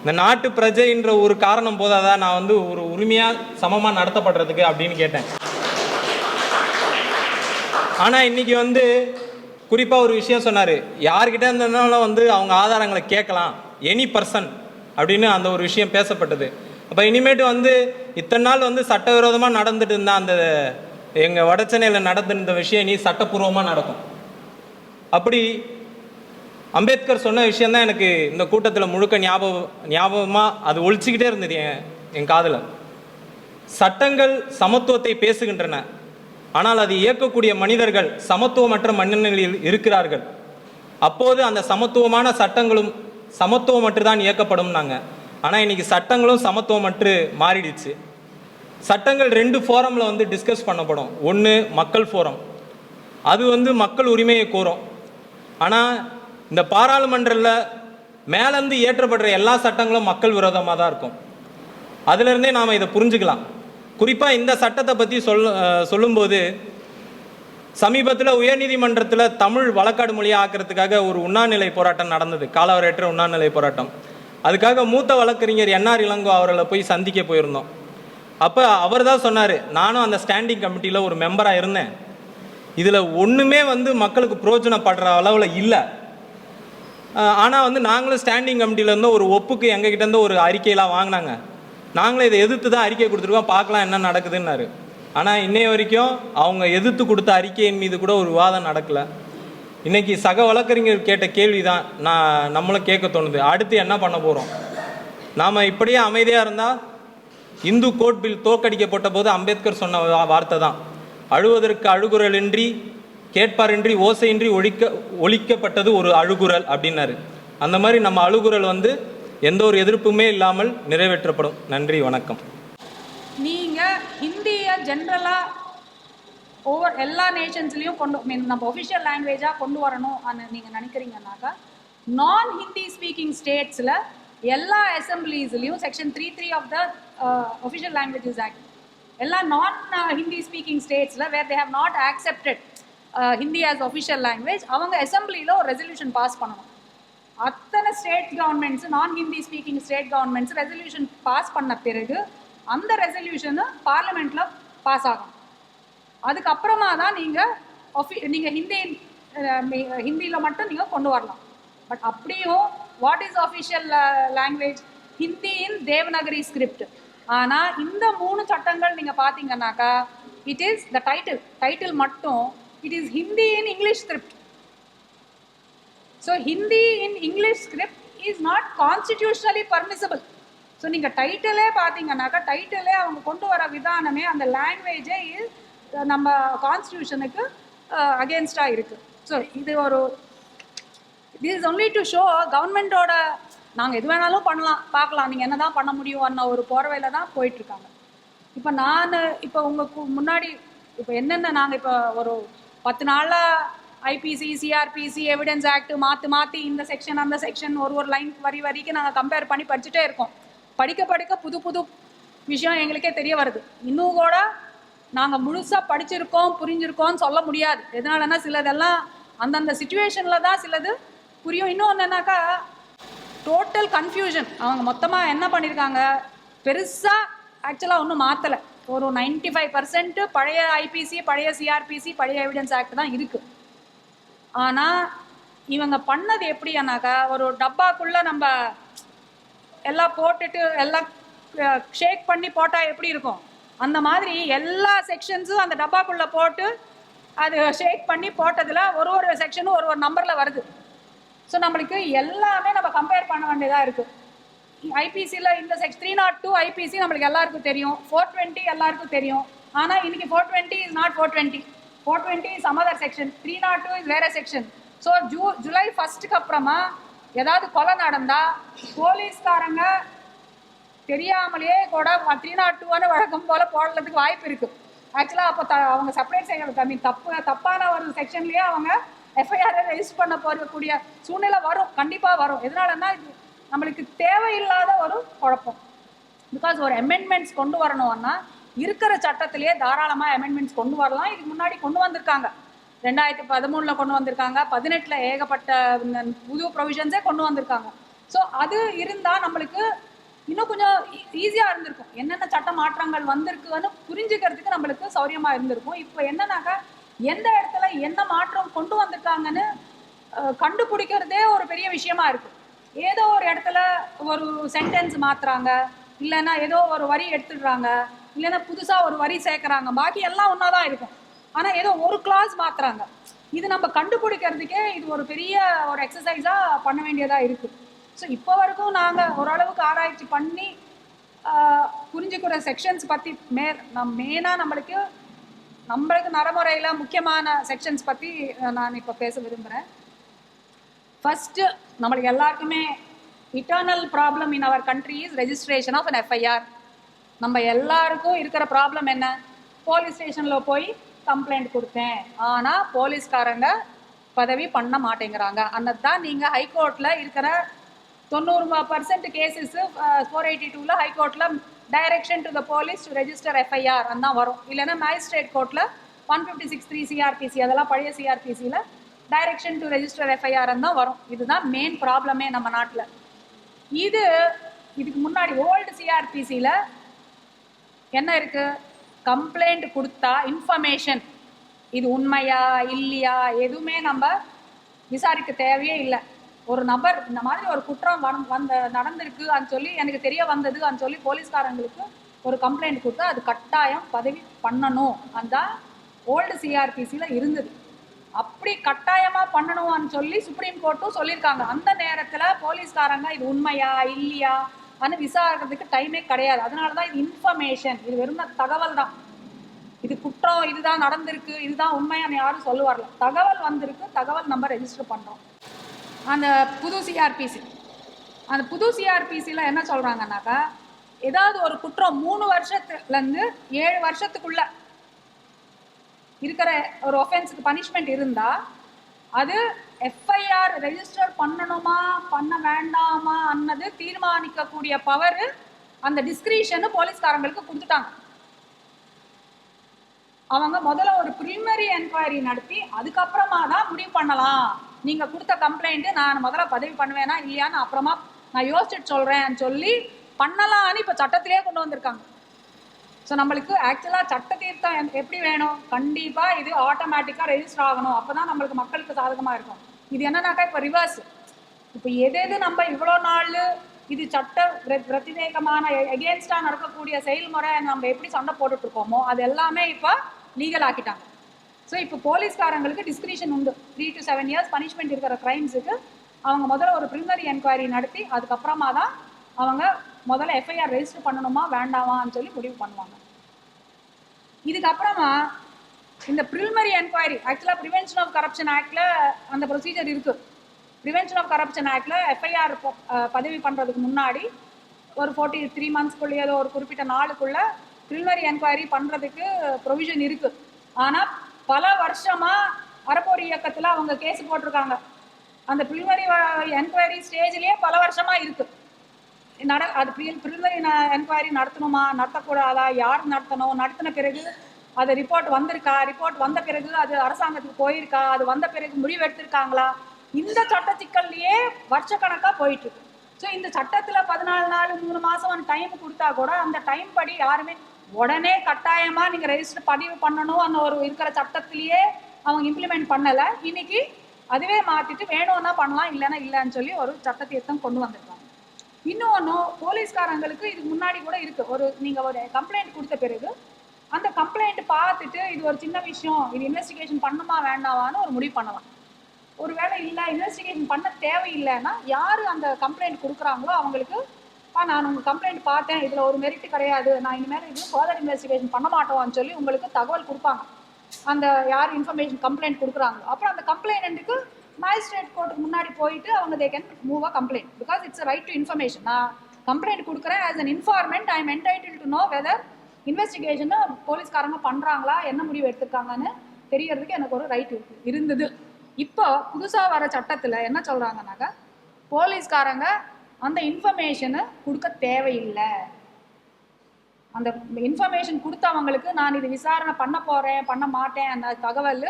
இந்த நாட்டு பிரஜைன்ற ஒரு காரணம் போதாதா நான் வந்து ஒரு உரிமையாக சமமாக நடத்தப்படுறதுக்கு அப்படின்னு கேட்டேன். ஆனால் இன்றைக்கி வந்து குறிப்பாக ஒரு விஷயம் சொன்னார், யார்கிட்ட இருந்ததுனாலும் வந்து அவங்க ஆதாரங்களை கேட்கலாம், எனி பர்சன் அப்படின்னு அந்த ஒரு விஷயம் பேசப்பட்டது. அப்போ இனிமேட்டு வந்து இத்தனை நாள் வந்து சட்டவிரோதமாக நடந்துட்டு இருந்தால் அந்த எங்கள் வடசென்னையில் நடந்துருந்த விஷயம் இனி சட்டப்பூர்வமாக நடக்கும். அப்படி அம்பேத்கர் சொன்ன விஷயந்தான் எனக்கு இந்த கூட்டத்தில் முழுக்க ஞாபகமாக அது ஒழிச்சிக்கிட்டே இருந்தது என் காதில். சட்டங்கள் சமத்துவத்தை பேசுகின்றன, ஆனால் அது இயக்கக்கூடிய மனிதர்கள் சமத்துவமற்ற மனநிலையில் இருக்கிறார்கள். அப்போது அந்த சமத்துவமான சட்டங்களும் சமத்துவமற்று தான் இயக்கப்படும்னாங்க. ஆனால் இன்றைக்கி சட்டங்களும் சமத்துவமற்று மாறிடுச்சு. சட்டங்கள் 2 ஃபோரமில் வந்து டிஸ்கஸ் பண்ணப்படும். ஒன்று மக்கள் ஃபோரம், அது வந்து மக்கள் உரிமையை கோரும். ஆனால் இந்த பாராளுமன்றத்தில் மேலேருந்து இயற்றப்படுற எல்லா சட்டங்களும் மக்கள் விரோதமாக தான் இருக்கும். அதிலிருந்தே நாம் இதை புரிஞ்சுக்கலாம். குறிப்பாக இந்த சட்டத்தை பற்றி சொல்லும்போது, சமீபத்தில் உயர்நீதிமன்றத்தில் தமிழ் வழக்காடு மொழியை ஆக்கிறதுக்காக ஒரு உண்ணாநிலை போராட்டம் நடந்தது, காலவரையற்ற உண்ணாநிலை போராட்டம். அதுக்காக மூத்த வழக்கறிஞர் NR இளங்கோ அவர்களை போய் சந்திக்க போயிருந்தோம். அப்போ அவர் தான் சொன்னார், நானும் அந்த ஸ்டாண்டிங் கமிட்டியில் ஒரு மெம்பராக இருந்தேன், இதில் ஒன்றுமே வந்து மக்களுக்கு பிரயோஜனப்படுற அளவில் இல்லை. ஆனால் வந்து நாங்களும் ஸ்டாண்டிங் கமிட்டியிலேருந்து ஒரு ஒப்புக்கு எங்ககிட்டேருந்து ஒரு அறிக்கையெல்லாம் வாங்கினாங்க, நாங்களும் இதை எதிர்த்து தான் அறிக்கை கொடுத்துருக்கோம், பார்க்கலாம் என்ன நடக்குதுன்னாரு. ஆனால் இன்னைய வரைக்கும் அவங்க எதிர்த்து கொடுத்த அறிக்கையின் மீது கூட ஒரு விவாதம் நடக்கலை. இன்றைக்கி சக வழக்கறிஞர் கேட்ட கேள்வி தான் நம்மளும் கேட்க தோணுது, அடுத்து என்ன பண்ண போகிறோம்? நாம் இப்படியே அமைதியாக இருந்தால், இந்து கோட் பில் தோற்கடிக்கப்பட்ட போது அம்பேத்கர் சொன்ன வார்த்தை தான், அழுவதற்கு அழுகுரலின்றி கேட்பாரின்றி ஓசையின்றி ஒழிக்கப்பட்டது ஒரு அழுகுரல் அப்படின்னாரு. அந்த மாதிரி நம்ம அழுகுரல் வந்து எந்த ஒரு எதிர்ப்புமே இல்லாமல் நிறைவேற்றப்படும். நன்றி, வணக்கம். நீங்கள் ஹிந்தியை ஜென்ரலாக ஓவர் எல்லா நேஷன்ஸ்லேயும் நம்ம ஒஃபிஷியல் லாங்குவேஜாக கொண்டு வரணும் நீங்கள் நினைக்கிறீங்கன்னாக்கா, நான் ஹிந்தி ஸ்பீக்கிங் ஸ்டேட்ஸில் எல்லா அசம்பிளிஸ்லையும் section 3(3) of the official languages act, எல்லா நான் ஹிந்தி ஸ்பீக்கிங் ஸ்டேட்ஸில் where they have not accepted Hindi as official language, அவங்க அசம்பிளியில் ஒரு ரெசல்யூஷன் பாஸ் பண்ணணும். அத்தனை ஸ்டேட் கவர்மெண்ட்ஸ், நான் Hindi speaking state governments resolution pass பண்ண பிறகு அந்த ரெசல்யூஷனு பார்லிமெண்ட்டில் பாஸ் ஆகும். அதுக்கப்புறமா தான் நீங்கள் ஹிந்தியில் மட்டும் நீங்கள் கொண்டு வரலாம். பட் அப்படியும் what is official language? Hindi in Devanagari script. ஆனால் இந்த 3 சட்டங்கள் நீங்கள் பார்த்தீங்கன்னாக்கா, இட் இஸ் த டைட்டில் மட்டும் it is Hindi in English script. So Hindi in English script is not constitutionally permissible. So நீங்கள் டைட்டிலே பார்த்தீங்கன்னாக்கா, டைட்டிலே அவங்க கொண்டு வர விதானமே அந்த லாங்குவேஜே நம்ம கான்ஸ்டியூஷனுக்கு அகேன்ஸ்டாக இருக்குது. ஸோ இது this is only to show கவர்மெண்ட்டோட நாங்கள் எது வேணாலும் பண்ணலாம், பார்க்கலாம், நீங்கள் என்ன தான் பண்ண முடியும் அన్న ஒரு போர்வையில் தான் போயிட்டுருக்காங்க. இப்போ உங்களுக்கு முன்னாடி இப்போ என்னென்ன நாங்கள் இப்போ ஒரு 10 நாளில் ஐபிசி, சிஆர்பிசி, எவிடன்ஸ் ஆக்ட் மாற்றி இந்த செக்ஷன் அந்த செக்ஷன் ஒரு லைன் வரிக்கு நாங்கள் கம்பேர் பண்ணி படிச்சுட்டே இருக்கோம். படிக்க புது விஷயம் எங்களுக்கே தெரிய வருது. இன்னும் கூட நாங்கள் முழுசாக படிச்சிருக்கோம் புரிஞ்சிருக்கோம்னு சொல்ல முடியாது. எதனாலன்னா சிலதெல்லாம் அந்தந்த சிச்சுவேஷனில் தான் சிலது புரியும். இன்னொன்று என்னன்னாக்கா, டோட்டல் கன்ஃபியூஷன். அவங்க மொத்தமாக என்ன பண்ணியிருக்காங்க, பெருசாக ஆக்சுவலாக ஒன்றும் மாற்றலை. ஒரு 95% பழைய ஐபிசி, பழைய சிஆர்பிசி, பழைய எவிடன்ஸ் ஆக்ட் தான் இருக்குது. ஆனால் இவங்க பண்ணது எப்படின்னாக்கா, ஒரு டப்பாக்குள்ளே நம்ம எல்லாம் போட்டுட்டு எல்லாம் ஷேக் பண்ணி போட்டால் எப்படி இருக்கும், அந்த மாதிரி எல்லா செக்ஷன்ஸும் அந்த டப்பாக்குள்ளே போட்டு அது ஷேக் பண்ணி போட்டதில் ஒரு செக்ஷனும் ஒரு நம்பரில் வருது. ஸோ நம்மளுக்கு எல்லாமே நம்ம கம்பேர் பண்ண வேண்டியதாக இருக்குது. ஐபிசியில் இந்த 302 ஐபிசி நம்மளுக்கு எல்லாருக்கும் தெரியும், 420 எல்லாருக்கும் தெரியும். ஆனால் இன்றைக்கி 420 is not 420, 420 is some other section, 302 is வேறு செக்ஷன். ஸோ ஜூலை 1 அப்புறமா ஏதாவது கொலை நடந்தால் போலீஸ்காரங்க தெரியாமலேயே கூட 302 வழக்கம் போல் போடுறதுக்கு வாய்ப்பு இருக்குது. ஆக்சுவலாக அப்போ அவங்க செப்பரேட் செய்ய தப்பான ஒரு செக்ஷன்லேயே அவங்க எஃப்ஐஆரை ரெஜிஸ்டர் பண்ண போகக்கூடிய சூழ்நிலை வரும், கண்டிப்பாக வரும். எதனாலன்னா இது நம்மளுக்கு தேவையில்லாத ஒரு குழப்பம். பிகாஸ் ஒரு அமெண்ட்மெண்ட்ஸ் கொண்டு வரணும்னா இருக்கிற சட்டத்திலேயே தாராளமாக அமெண்ட்மெண்ட்ஸ் கொண்டு வரலாம். இதுக்கு முன்னாடி கொண்டு வந்திருக்காங்க, 2013 கொண்டு வந்திருக்காங்க, 18 ஏகப்பட்ட புது ப்ரொவிஷன்ஸே கொண்டு வந்திருக்காங்க. ஸோ அது இருந்தால் நம்மளுக்கு இன்னும் கொஞ்சம் ஈஸியாக இருந்திருக்கும். என்னென்ன சட்ட மாற்றங்கள் வந்திருக்குன்னு புரிஞ்சுக்கிறதுக்கு நம்மளுக்கு சௌரியமாக இருந்திருக்கும். இப்போ என்னன்னாக்கா, எந்த இடத்துல என்ன மாற்றம் கொண்டு வந்திருக்காங்கன்னு கண்டுபிடிக்கிறதே ஒரு பெரிய விஷயமா இருக்குது. ஏதோ ஒரு இடத்துல ஒரு சென்டென்ஸ் மாற்றுறாங்க, இல்லைன்னா ஏதோ ஒரு வரி எடுத்துடுறாங்க, இல்லைன்னா புதுசாக ஒரு வரி சேர்க்குறாங்க, பாக்கி எல்லாம் ஒன்றா தான் இருக்கும். ஆனால் ஏதோ ஒரு கிளாஸ் மாற்றுறாங்க. இது நம்ம கண்டுபிடிக்கிறதுக்கே இது ஒரு பெரிய ஒரு எக்ஸசைஸாக பண்ண வேண்டியதாக இருக்குது. ஸோ இப்போ வரைக்கும் நாங்கள் ஓரளவுக்கு ஆராய்ச்சி பண்ணி புரிஞ்சுக்கிற செக்ஷன்ஸ் பற்றி மெயினாக நம்மளுக்கு நடைமுறையில் முக்கியமான செக்ஷன்ஸ் பற்றி நான் இப்போ பேச விரும்புகிறேன். ஃபஸ்ட்டு, நம்மளுக்கு எல்லாருக்குமே eternal problem in our country is registration of an FIR. நம்ம எல்லாருக்கும் இருக்கிற ப்ராப்ளம் என்ன, போலீஸ் ஸ்டேஷனில் போய் கம்ப்ளைண்ட் கொடுத்தேன், ஆனால் போலீஸ்காரங்க பதவி பண்ண மாட்டேங்கிறாங்க. அன்னது தான் நீங்கள் ஹைகோர்ட்டில் இருக்கிற 90% கேசஸ் 482 ஹைகோர்ட்டில் direction to the police to register FIR தான் வரும். இல்லைன்னா மேஜிஸ்ட்ரேட் கோர்ட்டில் 156(3) சிஆர்பிசி, அதெல்லாம் பழைய சிஆர்பிசியில் டைரக்ஷன் டு ரெஜிஸ்டர் எஃப்ஐஆர் தான் வரும். இதுதான் மெயின் ப்ராப்ளமே நம்ம நாட்டில். இதுக்கு முன்னாடி ஓல்டு சிஆர்பிசியில் என்ன இருக்கு? கம்ப்ளைண்ட் கொடுத்தா இன்ஃபர்மேஷன், இது உண்மையா இல்லையா எதுவுமே நம்ம விசாரிக்க தேவையே இல்லை. ஒரு நபர் இந்த மாதிரி ஒரு குற்றம் நடந்திருக்குன்னு சொல்லி எனக்கு தெரிய வந்ததுன்னு சொல்லி போலீஸ்காரங்களுக்கு ஒரு கம்ப்ளைண்ட் கொடுத்தா அது கட்டாயம் பதவி பண்ணணும். அந்த ஓல்டு சிஆர்பிசியில் இருந்தது. அப்படி கட்டாயமாக பண்ணணும்னு சொல்லி சுப்ரீம் கோர்ட்டும் சொல்லியிருக்காங்க. அந்த நேரத்தில் போலீஸ்காரங்க இது உண்மையா இல்லையா ஆனால் விசாரிக்கிறதுக்கு டைமே கிடையாது. அதனால தான் இது இன்ஃபர்மேஷன், இது வெறும் தகவல் தான். இது குற்றம், இதுதான் நடந்திருக்கு, இதுதான் உண்மையான யாரும் சொல்ல வரல. தகவல் வந்திருக்கு, தகவல் நம்ம ரெஜிஸ்டர் பண்ணுறோம். அந்த புது சிஆர்பிசி, அந்த புது சிஆர்பிசியில் என்ன சொல்கிறாங்கன்னாக்கா, ஏதாவது ஒரு குற்றம் 3 வருஷத்துலேருந்து 7 வருஷத்துக்குள்ள இருக்கிற ஒரு ஒஃபென்ஸுக்கு பனிஷ்மெண்ட் இருந்தால் அது எஃப்ஐஆர் ரெஜிஸ்டர் பண்ணணுமா பண்ண வேண்டாமா அன்னது தீர்மானிக்கக்கூடிய பவர் அந்த டிஸ்கிரிஷனு போலீஸ்காரங்களுக்கு கொடுத்துட்டாங்க. அவங்க முதல்ல ஒரு ப்ரிலிமினரி என்கொயரி நடத்தி அதுக்கப்புறமா தான் முடிவு பண்ணலாம். நீங்கள் கொடுத்த கம்ப்ளைண்ட்டு நான் முதல்ல பதவி பண்ணுவேனா இல்லையான்னு அப்புறமா நான் யோசிச்சுட்டு சொல்கிறேன்னு சொல்லி பண்ணலான்னு இப்போ சட்டத்திலே கொண்டு வந்திருக்காங்க. ஸோ நம்மளுக்கு ஆக்சுவலாக சட்ட தீர்த்தம் எப்படி வேணும்? கண்டிப்பாக இது ஆட்டோமேட்டிக்காக ரெஜிஸ்டர் ஆகணும். அப்போ தான் நம்மளுக்கு மக்களுக்கு சாதகமாக இருக்கும். இது என்னன்னாக்கா இப்போ ரிவர்ஸ். இப்போ எது நம்ம இவ்வளோ நாள் இது சட்ட பிரதிவேகமான எகேன்ஸ்டாக நடக்கக்கூடிய செயல்முறை நம்ம எப்படி சண்டை போட்டுட்ருக்கோமோ அது எல்லாமே இப்போ லீகல் ஆக்கிட்டாங்க. ஸோ இப்போ போலீஸ்காரங்களுக்கு டிஸ்கிரிஷன் உண்டு. 3 to 7 years பனிஷ்மெண்ட் இருக்கிற க்ரைம்ஸுக்கு அவங்க முதல்ல ஒரு ப்ரிலிமினரி என்கொயரி நடத்தி அதுக்கப்புறமா தான் அவங்க முதல்ல எஃப்ஐஆர் ரெஜிஸ்டர் பண்ணணுமா வேண்டாமான்னு சொல்லி முடிவு பண்ணுவாங்க. இதுக்கப்புறமா இந்த ப்ரிலிமினரி என்கொயரி ஆக்சுவலாக ப்ரிவென்ஷன் ஆஃப் கரப்ஷன் ஆக்டில் அந்த ப்ரொசீஜர் இருக்குது. ப்ரிவென்ஷன் ஆஃப் கரப்ஷன் ஆக்டில் எஃப்ஐஆர் பதவி பண்ணுறதுக்கு முன்னாடி ஒரு 43 monthsக்குள்ளே ஏதோ ஒரு குறிப்பிட்ட நாளுக்குள்ளே ப்ரிலிமினரி என்கொயரி பண்ணுறதுக்கு ப்ரொவிஷன் இருக்குது. ஆனால் பல வருஷமாக அறப்போர் இயக்கத்தில் அவங்க கேஸ் போட்டிருக்காங்க. அந்த ப்ரிலிமினரி என்கொயரி ஸ்டேஜ்லேயே பல வருஷமாக இருக்குது. அது ப்ரிலிமினரி என்கொயரி நடத்தணுமா நடத்தக்கூடாதா, யார் நடத்தணும், நடத்தின பிறகு அது ரிப்போர்ட் வந்திருக்கா, ரிப்போர்ட் வந்த பிறகு அது அரசாங்கத்துக்கு போயிருக்கா, அது வந்த பிறகு முடிவு எடுத்திருக்காங்களா, இந்த சட்ட சிக்கல்லையே வருஷக்கணக்காக போயிட்டுருக்கு. ஸோ இந்த சட்டத்தில் 14 நாள் 3 மாதம் டைம் கொடுத்தா கூட அந்த டைம் படி யாருமே உடனே கட்டாயமாக நீங்கள் ரெஜிஸ்டர் பதிவு பண்ணணும் அந்த ஒரு இருக்கிற சட்டத்திலேயே அவங்க இம்ப்ளிமெண்ட் பண்ணலை. இன்னைக்கு அதுவே மாற்றிட்டு வேணும்னா பண்ணலாம் இல்லைன்னா இல்லைன்னு சொல்லி ஒரு சட்ட தீர்த்தம் கொண்டு வந்திருக்காங்க. இன்னொன்று போலீஸ்காரங்களுக்கு இதுக்கு முன்னாடி கூட இருக்குது. நீங்கள் ஒரு கம்ப்ளைண்ட் கொடுத்த பிறகு அந்த கம்ப்ளைண்ட் பார்த்துட்டு இது ஒரு சின்ன விஷயம், இது இன்வெஸ்டிகேஷன் பண்ணுமா வேண்டாமான்னு ஒரு முடிவு பண்ணலாம். ஒரு வேளை இல்லை இன்வெஸ்டிகேஷன் பண்ண தேவையில்லைன்னா யார் அந்த கம்ப்ளைண்ட் கொடுக்குறாங்களோ அவங்களுக்கு நான் உங்கள் கம்ப்ளைண்ட் பார்த்தேன், இதில் ஒரு மெரிட் கிடையாது, நான் இனிமேல் இது ஃபர்தர் இன்வெஸ்டிகேஷன் பண்ண மாட்டோம்னு சொல்லி உங்களுக்கு தகவல் கொடுப்பாங்க. அந்த யார் இன்ஃபர்மேஷன் கம்ப்ளைண்ட் கொடுக்குறாங்களோ அப்புறம் அந்த கம்ப்ளைண்ட்டுக்கு மேஜிஸ்ட்ரேட் கோர்ட்டுக்கு முன்னாடி போயிட்டு அவங்க they can move a complaint because it's a right to information. நான் கம்ப்ளைண்ட் கொடுக்குறேன் as an informant, I am entitled to know whether இன்வெஸ்டிகேஷனை போலீஸ்காரங்க பண்ணுறாங்களா, என்ன முடிவு எடுத்திருக்காங்கன்னு தெரியறதுக்கு எனக்கு ஒரு ரைட் இருந்தது. இப்போ புதுசாக வர சட்டத்தில் என்ன சொல்கிறாங்கன்னாக்கா போலீஸ்காரங்க அந்த இன்ஃபர்மேஷனை கொடுக்க தேவையில்லை. அந்த இன்ஃபர்மேஷன் கொடுத்தவங்களுக்கு நான் இது விசாரணை பண்ண போகிறேன் பண்ண மாட்டேன் அந்த தகவல்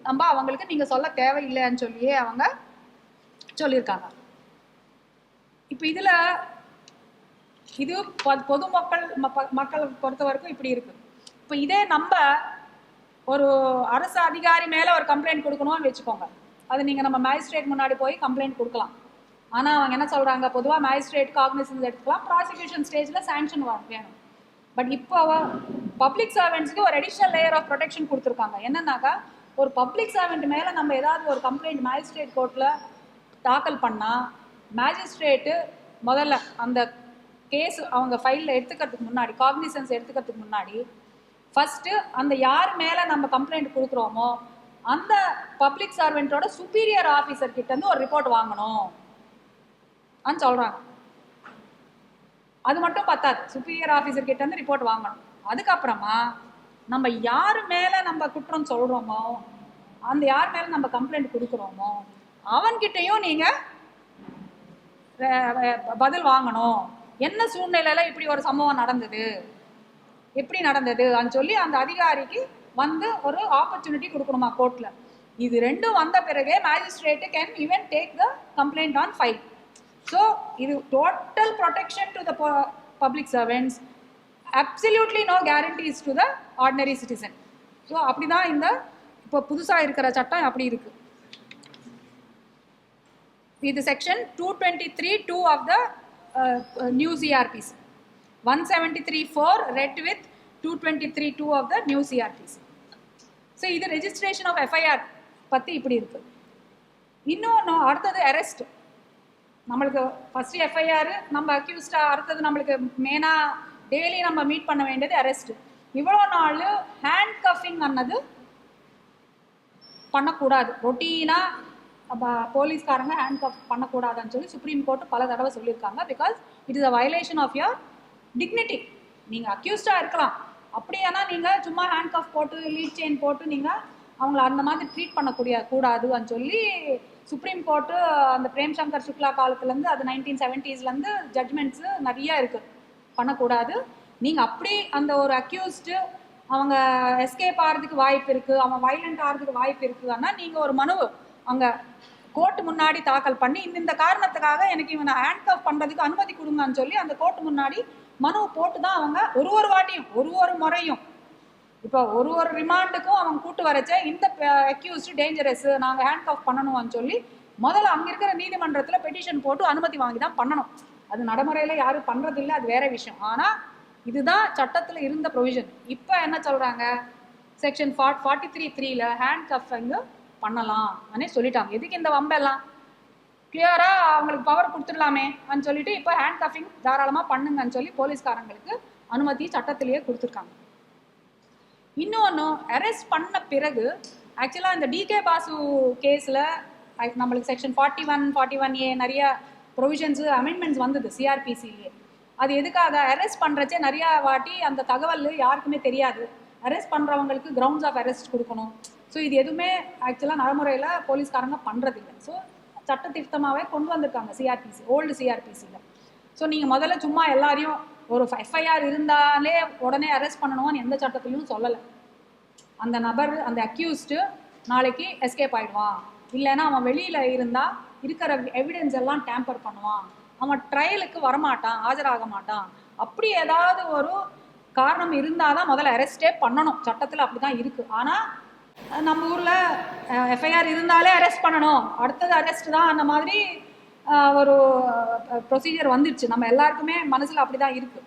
நம்ம அவங்களுக்கு நீங்கள் சொல்ல தேவையில்லைன்னு சொல்லியே அவங்க சொல்லியிருக்காங்க. இப்போ இதில் இது மக்களை பொறுத்த வரைக்கும் இப்படி இருக்குது. இப்போ இதே நம்ம ஒரு அரசு அதிகாரி மேலே ஒரு கம்ப்ளைண்ட் கொடுக்கணும்னு வச்சுக்கோங்க, அது நீங்கள் நம்ம மேஜிஸ்ட்ரேட் முன்னாடி போய் கம்ப்ளைண்ட் கொடுக்கலாம். ஆனால் அவங்க என்ன சொல்கிறாங்க, பொதுவாக மேஜிஸ்ட்ரேட் காக்னிசன்ஸ் எடுத்துக்கலாம், ப்ராசிக்யூஷன் ஸ்டேஜில் சாங்ஷன் வேணும். பட் இப்போ பப்ளிக் சர்வெண்ட்ஸுக்கு ஒரு அடிஷ்னல் லேயர் ஆஃப் ப்ரொடெக்ஷன் கொடுத்துருக்காங்க. என்னன்னாக்கா ஒரு பப்ளிக் சர்வெண்ட் மேலே நம்ம ஏதாவது ஒரு கம்ப்ளைண்ட் மேஜிஸ்ட்ரேட் கோர்ட்டில் தாக்கல் பண்ணால் மேஜிஸ்ட்ரேட்டு முதல்ல அந்த கேஸ் அவங்க ஃபைலில் எடுத்துக்கிறதுக்கு முன்னாடி காக்னிசன்ஸ் எடுத்துக்கிறதுக்கு முன்னாடி ஃபஸ்ட்டு அந்த யார் மேலே நம்ம கம்ப்ளைண்ட் கொடுக்குறோமோ அந்த பப்ளிக் சர்வெண்ட்டோட சுப்பீரியர் ஆஃபீஸர் கிட்டேருந்து ஒரு ரிப்போர்ட் வாங்கணும் அப்படின்னு சொல்கிறாங்க. அது மட்டும் பத்தாது, சுப்பீரியர் ஆஃபீஸர் கிட்டேருந்து ரிப்போர்ட் வாங்கணும். அதுக்கப்புறமா நம்ம யார் மேலே நம்ம குற்றம் சொல்கிறோமோ அந்த யார் மேலே நம்ம கம்ப்ளைண்ட் கொடுக்குறோமோ அவன்கிட்டையும் நீங்கள் பதில் வாங்கணும். என்ன சூழ்நிலையில் இப்படி ஒரு சம்பவம் நடந்தது, எப்படி நடந்ததுன்னு சொல்லி அந்த அதிகாரிக்கு வந்து ஒரு ஆப்பர்ச்சுனிட்டி கொடுக்கணுமா கோர்ட்டில். இது ரெண்டும் வந்த பிறகே magistrate can even take the complaint on file. So இது total protection to the public servants absolutely no guarantees to the ordinary citizen. So அப்படி தான் இந்த இப்போ புதுசாக இருக்கிற சட்டம் அப்படி இருக்கு. இது section 223(2) of the new CRPC, 173(4) read with 223(2) of the new CRPC. So இது ரெஜிஸ்ட்ரேஷன் ஆஃப் எஃப்ஐஆர் பற்றி இப்படி இருக்கு. இன்னொன்று அடுத்தது அரெஸ்ட். நம்மளுக்கு ஃபஸ்ட்டு எஃப்ஐஆர், நம்ம அக்யூஸ்டாக, அடுத்தது நம்மளுக்கு மெயினாக டெய்லி நம்ம மீட் பண்ண வேண்டியது அரெஸ்ட். இவ்வளோ நாள் ஹேண்ட் கஃபிங் அன்னது பண்ணக்கூடாது, ரொட்டீனாக போலீஸ்காரங்க ஹேண்ட் கஃப் பண்ணக்கூடாதுன்னு சொல்லி சுப்ரீம் கோர்ட் பல தடவை சொல்லியிருக்காங்க. Because it is a violation of your dignity. நீங்கள் அக்யூஸ்டாக இருக்கலாம், அப்படியானா நீங்கள் சும்மா ஹேண்ட் கஃப் போட்டு லீட் செயின் போட்டு நீங்கள் அவங்கள அந்த மாதிரி ட்ரீட் பண்ணக்கூடிய கூடாதுன்னு சொல்லி சுப்ரீம் கோர்ட்டு அந்த பிரேம்சங்கர் சுக்லா காலத்துலேருந்து, அது 1970s ஜட்மெண்ட்ஸு நிறையா இருக்குது, பண்ணக்கூடாது. நீங்கள் அப்படி அந்த ஒரு அக்யூஸ்டு அவங்க எஸ்கேப் ஆகிறதுக்கு வாய்ப்பு இருக்குது, அவன் வைலண்ட் ஆகிறதுக்கு வாய்ப்பு இருக்குதுன்னா நீங்கள் ஒரு மனு அங்கே கோர்ட்டு முன்னாடி தாக்கல் பண்ணி இந்த காரணத்துக்காக எனக்கு இவனை ஹேண்ட் கஃப் பண்ணுறதுக்கு அனுமதி கொடுங்கன்னு சொல்லி அந்த கோர்ட்டு முன்னாடி மனு போட்டு தான் அவங்க ஒரு வாட்டியும் ஒரு முறையும் இப்போ ஒரு ரிமாண்டுக்கும் அவங்க கூட்டு வரச்சே இந்த அக்யூஸ்டு டேஞ்சரஸ், நாங்கள் ஹேண்ட் கஃப் பண்ணணும்னு சொல்லி முதல்ல அங்கே இருக்கிற நீதிமன்றத்தில் பெட்டிஷன் போட்டு அனுமதி வாங்கி தான் பண்ணணும். அது நடைமுறையில் யாரும் பண்ணுறதில்லை, அது வேற விஷயம். ஆனால் இதுதான் சட்டத்தில் இருந்த ப்ரொவிஷன். இப்போ என்ன சொல்கிறாங்க, செக்ஷன் 43(3)ல் ஹேண்ட் கஃபிங்கு பண்ணலாம் அனே சொல்லிட்டாங்க. எதுக்கு இந்த வம்பெல்லாம், கிளியராக அவங்களுக்கு பவர் கொடுத்துடலாமே அப்படின்னு சொல்லிட்டு இப்போ ஹேண்ட் கஃபிங் தாராளமாக பண்ணுங்கன்னு சொல்லி போலீஸ்காரங்களுக்கு அனுமதி சட்டத்திலேயே கொடுத்துருக்காங்க. இன்னொன்று, அரெஸ்ட் பண்ண பிறகு ஆக்சுவலாக இந்த டிகே பாசு கேஸில் நம்மளுக்கு செக்ஷன் 41(41)A நிறைய ப்ரொவிஷன்ஸு அமெண்ட்மெண்ட்ஸ் வந்தது சிஆர்பிசிலேயே. அது எதுக்காக, அரெஸ்ட் பண்ணுறச்சே நிறையா வாட்டி அந்த தகவல் யாருக்குமே தெரியாது, அரெஸ்ட் பண்ணுறவங்களுக்கு கிரவுண்ட்ஸ் ஆஃப் அரெஸ்ட் கொடுக்கணும். ஸோ இது எதுவுமே ஆக்சுவலாக நடைமுறையில் போலீஸ்காரங்க பண்ணுறதில்லை. ஸோ சட்ட திருத்தமாகவே கொண்டு வந்திருக்காங்க சிஆர்பிசி, ஓல்டு சிஆர்பிசியில். ஸோ நீங்கள் முதல்ல சும்மா எல்லாரையும் ஒரு எஃப்ஐஆர் இருந்தாலே உடனே அரெஸ்ட் பண்ணணும்னு எந்த சட்டத்திலையும் சொல்லலை. அந்த நபர், அந்த அக்யூஸ்டு நாளைக்கு எஸ்கேப் ஆகிடுவான், இல்லைன்னா அவன் வெளியில் இருந்தால் இருக்கிற எவிடன்ஸ் எல்லாம் டேம்பர் பண்ணுவான், அவன் ட்ரையலுக்கு வரமாட்டான், ஆஜராக மாட்டான், அப்படி ஏதாவது ஒரு காரணம் இருந்தால் தான் முதல்ல அரெஸ்டே பண்ணணும். சட்டத்தில் அப்படி தான் இருக்குது. ஆனால் நம்ம ஊரில் எஃப்ஐஆர் இருந்தாலே அரெஸ்ட் பண்ணணும், அடுத்தது அரெஸ்ட் தான், அந்த மாதிரி ஒரு ப்ரொசீஜர் வந்துடுச்சு. நம்ம எல்லாருக்குமே மனசில் அப்படி தான் இருக்குது.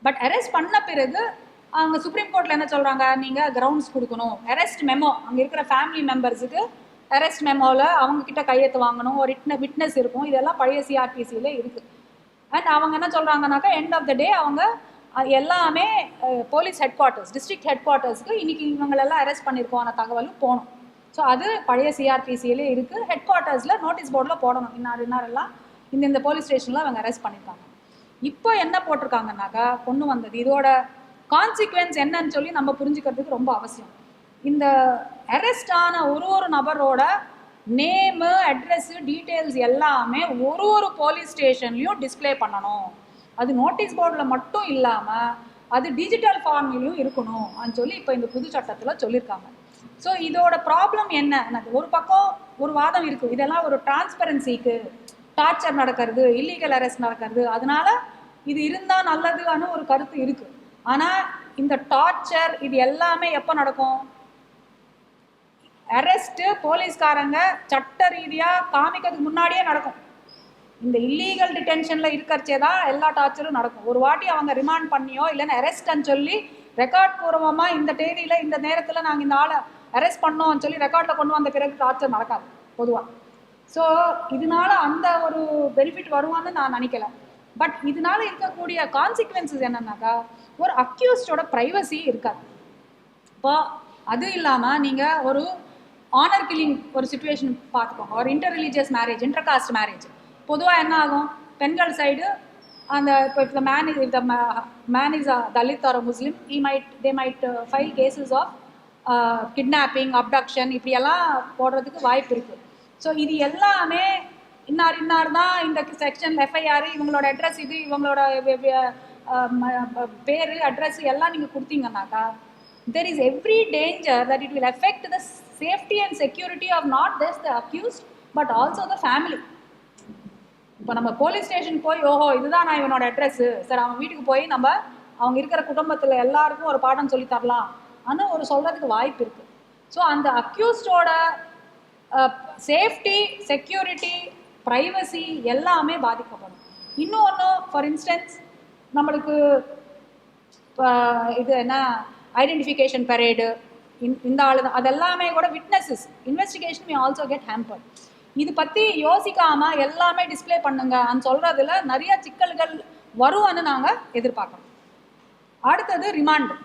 பட் அரெஸ்ட் பண்ண பிறகு அவங்க சுப்ரீம் கோர்ட்டில் என்ன சொல்கிறாங்க, நீங்கள் கிரவுண்ட்ஸ் கொடுக்கணும், அரெஸ்ட் மெமோ, அங்கே இருக்கிற ஃபேமிலி மெம்பர்ஸுக்கு அரெஸ்ட் மெமோவில் அவங்கக்கிட்ட கையெழுத்து வாங்கணும், ஒரு விட்னஸ் இருக்கும், இதெல்லாம் பழைய சிஆர்பிசியில் இருக்குது. அண்ட் அவங்க என்ன சொல்கிறாங்கனாக்கா, எண்ட் ஆஃப் த டே அவங்க எல்லாமே போலீஸ் ஹெட் குவார்ட்டர்ஸ், டிஸ்ட்ரிக்ட் ஹெட் குவார்ட்டர்ஸ்க்கு இன்றைக்கி இவங்களெல்லாம் அரெஸ்ட் பண்ணியிருக்கோம் தகவலும் போகணும். ஸோ அது பழைய சிஆர்பிசியிலே இருக்குது. ஹெட் குவார்ட்டர்ஸில் நோட்டீஸ் போர்டில் போடணும், இன்னாரெல்லாம் இந்த போலீஸ் ஸ்டேஷனில் அவங்க அரெஸ்ட் பண்ணியிருக்காங்க. இப்போ என்ன போட்டிருக்காங்கனாக்கா, கொண்டு வந்தது இதோட கான்சிக்வன்ஸ் என்னன்னு சொல்லி நம்ம புரிஞ்சுக்கிறதுக்கு ரொம்ப அவசியம். இந்த அரெஸ்ட் ஆன ஒரு நபரோட நேமு, அட்ரெஸ்ஸு, டீட்டெயில்ஸ் எல்லாமே ஒரு போலீஸ் ஸ்டேஷன்லேயும் டிஸ்பிளே பண்ணணும். அது நோட்டீஸ் போர்டில் மட்டும் இல்லாமல் அது டிஜிட்டல் ஃபார்ம்லேயும் இருக்கணும் அப்படின்னு சொல்லி இப்போ இந்த புது சட்டத்தில் சொல்லியிருக்காங்க. ஸோ இதோட ப்ராப்ளம் என்ன, ஒரு பக்கம் ஒரு வாதம் இருக்குது, இதெல்லாம் ஒரு டிரான்ஸ்பரன்சிக்கு, டார்ச்சர் நடக்கிறது, இல்லீகல் அரெஸ்ட் நடக்கிறது, அதனால இது இருந்தால் நல்லதுன்னு ஒரு கருத்து இருக்குது. ஆனால் இந்த டார்ச்சர் இது எல்லாமே எப்போ நடக்கும், அரெஸ்ட்டு போலீஸ்காரங்க சட்ட ரீதியாக காமிக்கிறதுக்கு முன்னாடியே நடக்கும். இந்த இல்லீகல் டிடென்ஷனில் இருக்கிறச்சே தான் எல்லா டார்ச்சரும் நடக்கும். ஒரு வாட்டி அவங்க ரிமாண்ட் பண்ணியோ இல்லைன்னா அரெஸ்ட்ன்னு சொல்லி ரெக்கார்ட் பூர்வமாக இந்த தேதியில் இந்த நேரத்தில் நாங்கள் இந்த ஆளை அரெஸ்ட் பண்ணோம்னு சொல்லி ரெக்கார்டில் கொண்டு வந்த பிறகு டார்ச்சர் நடக்காது பொதுவாக. ஸோ இதனால அந்த ஒரு பெனிஃபிட் வருவான்னு நான் நினைக்கல. பட் இதனால இருக்கக்கூடிய கான்சிக்வன்சஸ் என்னன்னாக்கா, ஒரு அக்யூஸ்டோட ப்ரைவசி இருக்காது. இப்போ அது இல்லாமல் நீங்கள் ஒரு ஆனர் கில்லிங் ஒரு சுச்சுவேஷன் பார்த்துக்கோங்க, ஒரு inter religious marriage, inter cost marriage. பொதுவாக என்ன ஆகும், பெண்கள் சைடு அந்த இப்போ if the man is a Dalit or a Muslim, they might file cases of kidnapping, abduction, இப்படியெல்லாம் போடுறதுக்கு வாய்ப்பு இருக்குது. ஸோ இது எல்லாமே இன்னார் தான் இந்த செக்ஷன் எஃப்ஐஆர், இவங்களோட அட்ரஸ் இது, இவங்களோட பேர் அட்ரஸ் எல்லாம் நீங்கள் கொடுத்தீங்கன்னாக்கா, there is every danger that it will affect the safety and security of not just the accused but also the family. இப்போ நம்ம போலீஸ் ஸ்டேஷன் போய் ஓஹோ இதுதான் நான் இவனோட அட்ரெஸ்ஸு சார், அவன் வீட்டுக்கு போய் நம்ம அவங்க இருக்கிற குடும்பத்தில் எல்லாருக்கும் ஒரு பாடம் சொல்லி தரலாம் ஆனால் ஒரு சொல்கிறதுக்கு வாய்ப்பு இருக்குது. ஸோ அந்த அக்யூஸ்டோட சேஃப்டி, செக்யூரிட்டி, ப்ரைவசி எல்லாமே பாதிக்கப்படும். இன்னொன்று ஃபார் இன்ஸ்டன்ஸ் நம்மளுக்கு இது என்ன ஐடென்டிஃபிகேஷன் பரேடு இந்த ஆளு தான் அதெல்லாமே கூட witnesses investigation we also get hampered. இது பற்றி யோசிக்காமல் எல்லாமே டிஸ்பிளே பண்ணுங்கன்னு சொல்கிறதுல நிறைய சிக்கல்கள் வரும்னு நாங்கள் எதிர்பார்க்குறோம். அடுத்தது ரிமாண்டு.